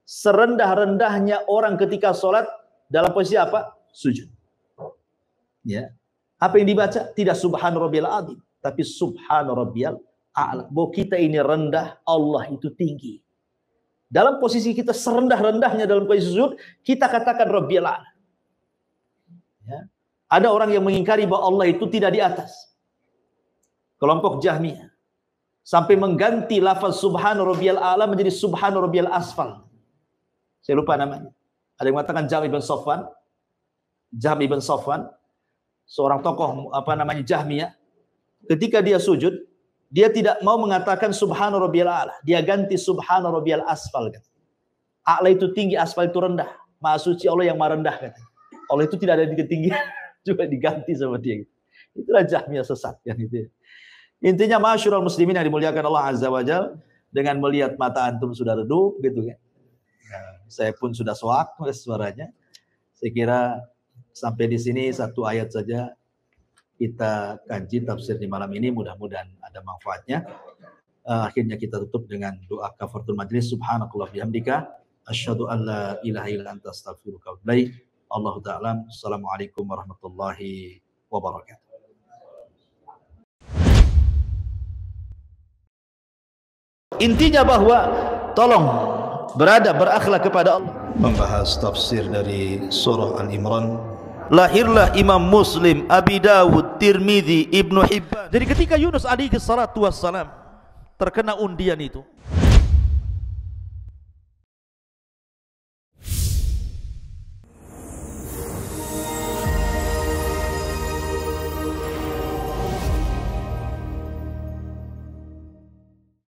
Serendah-rendahnya orang ketika sholat dalam posisi apa? Sujud. Ya. Apa yang dibaca? Tidak subhana rabbiyal azim, tapi subhana rabbiyal a'la. Bahwa kita ini rendah, Allah itu tinggi. Dalam posisi kita serendah-rendahnya dalam posisi sujud, kita katakan rabbiyal a'la. Ya. Ada orang yang mengingkari bahwa Allah itu tidak di atas. Kelompok Jahmiyah sampai mengganti lafaz subhana rabbiyal a'la menjadi subhana rabbiyal asfal. Saya lupa namanya. Ada yang mengatakan Jahm ibn Safwan. Jahm ibn Safwan, seorang tokoh Jahmiyah, ketika dia sujud, dia tidak mau mengatakan subhana rabbiyal a'la, dia ganti subhana rabbiyal asfal. A'la itu tinggi, asfal itu rendah. Maha suci Allah yang maha rendah. Allah itu tidak ada di ketinggian, juga diganti sama dia. Itulah Jahmiyah sesat yang itu. Intinya ma'asyiral muslimin yang dimuliakan Allah Azza wa Jalla, dengan melihat mata antum sudah redup gitu kan. Saya pun sudah soak suaranya. Saya kira sampai di sini satu ayat saja kita kaji tafsir di malam ini, mudah-mudahan ada manfaatnya. Akhirnya kita tutup dengan doa kafaratul majlis. Subhanakallah bihamdika asyhadu an la ilaha illa anta astaghfiruka wa atubu ilaik. Allahu ta'ala. Assalamualaikum warahmatullahi wabarakatuh. Intinya bahwa tolong berakhlak kepada Allah. Membahas tafsir dari surah Al-Imran. Lahirlah Imam Muslim, Abi Dawud, Tirmidzi, Ibnu Hibban. Jadi ketika Yunus alaihi salatu wassalam terkena undian itu,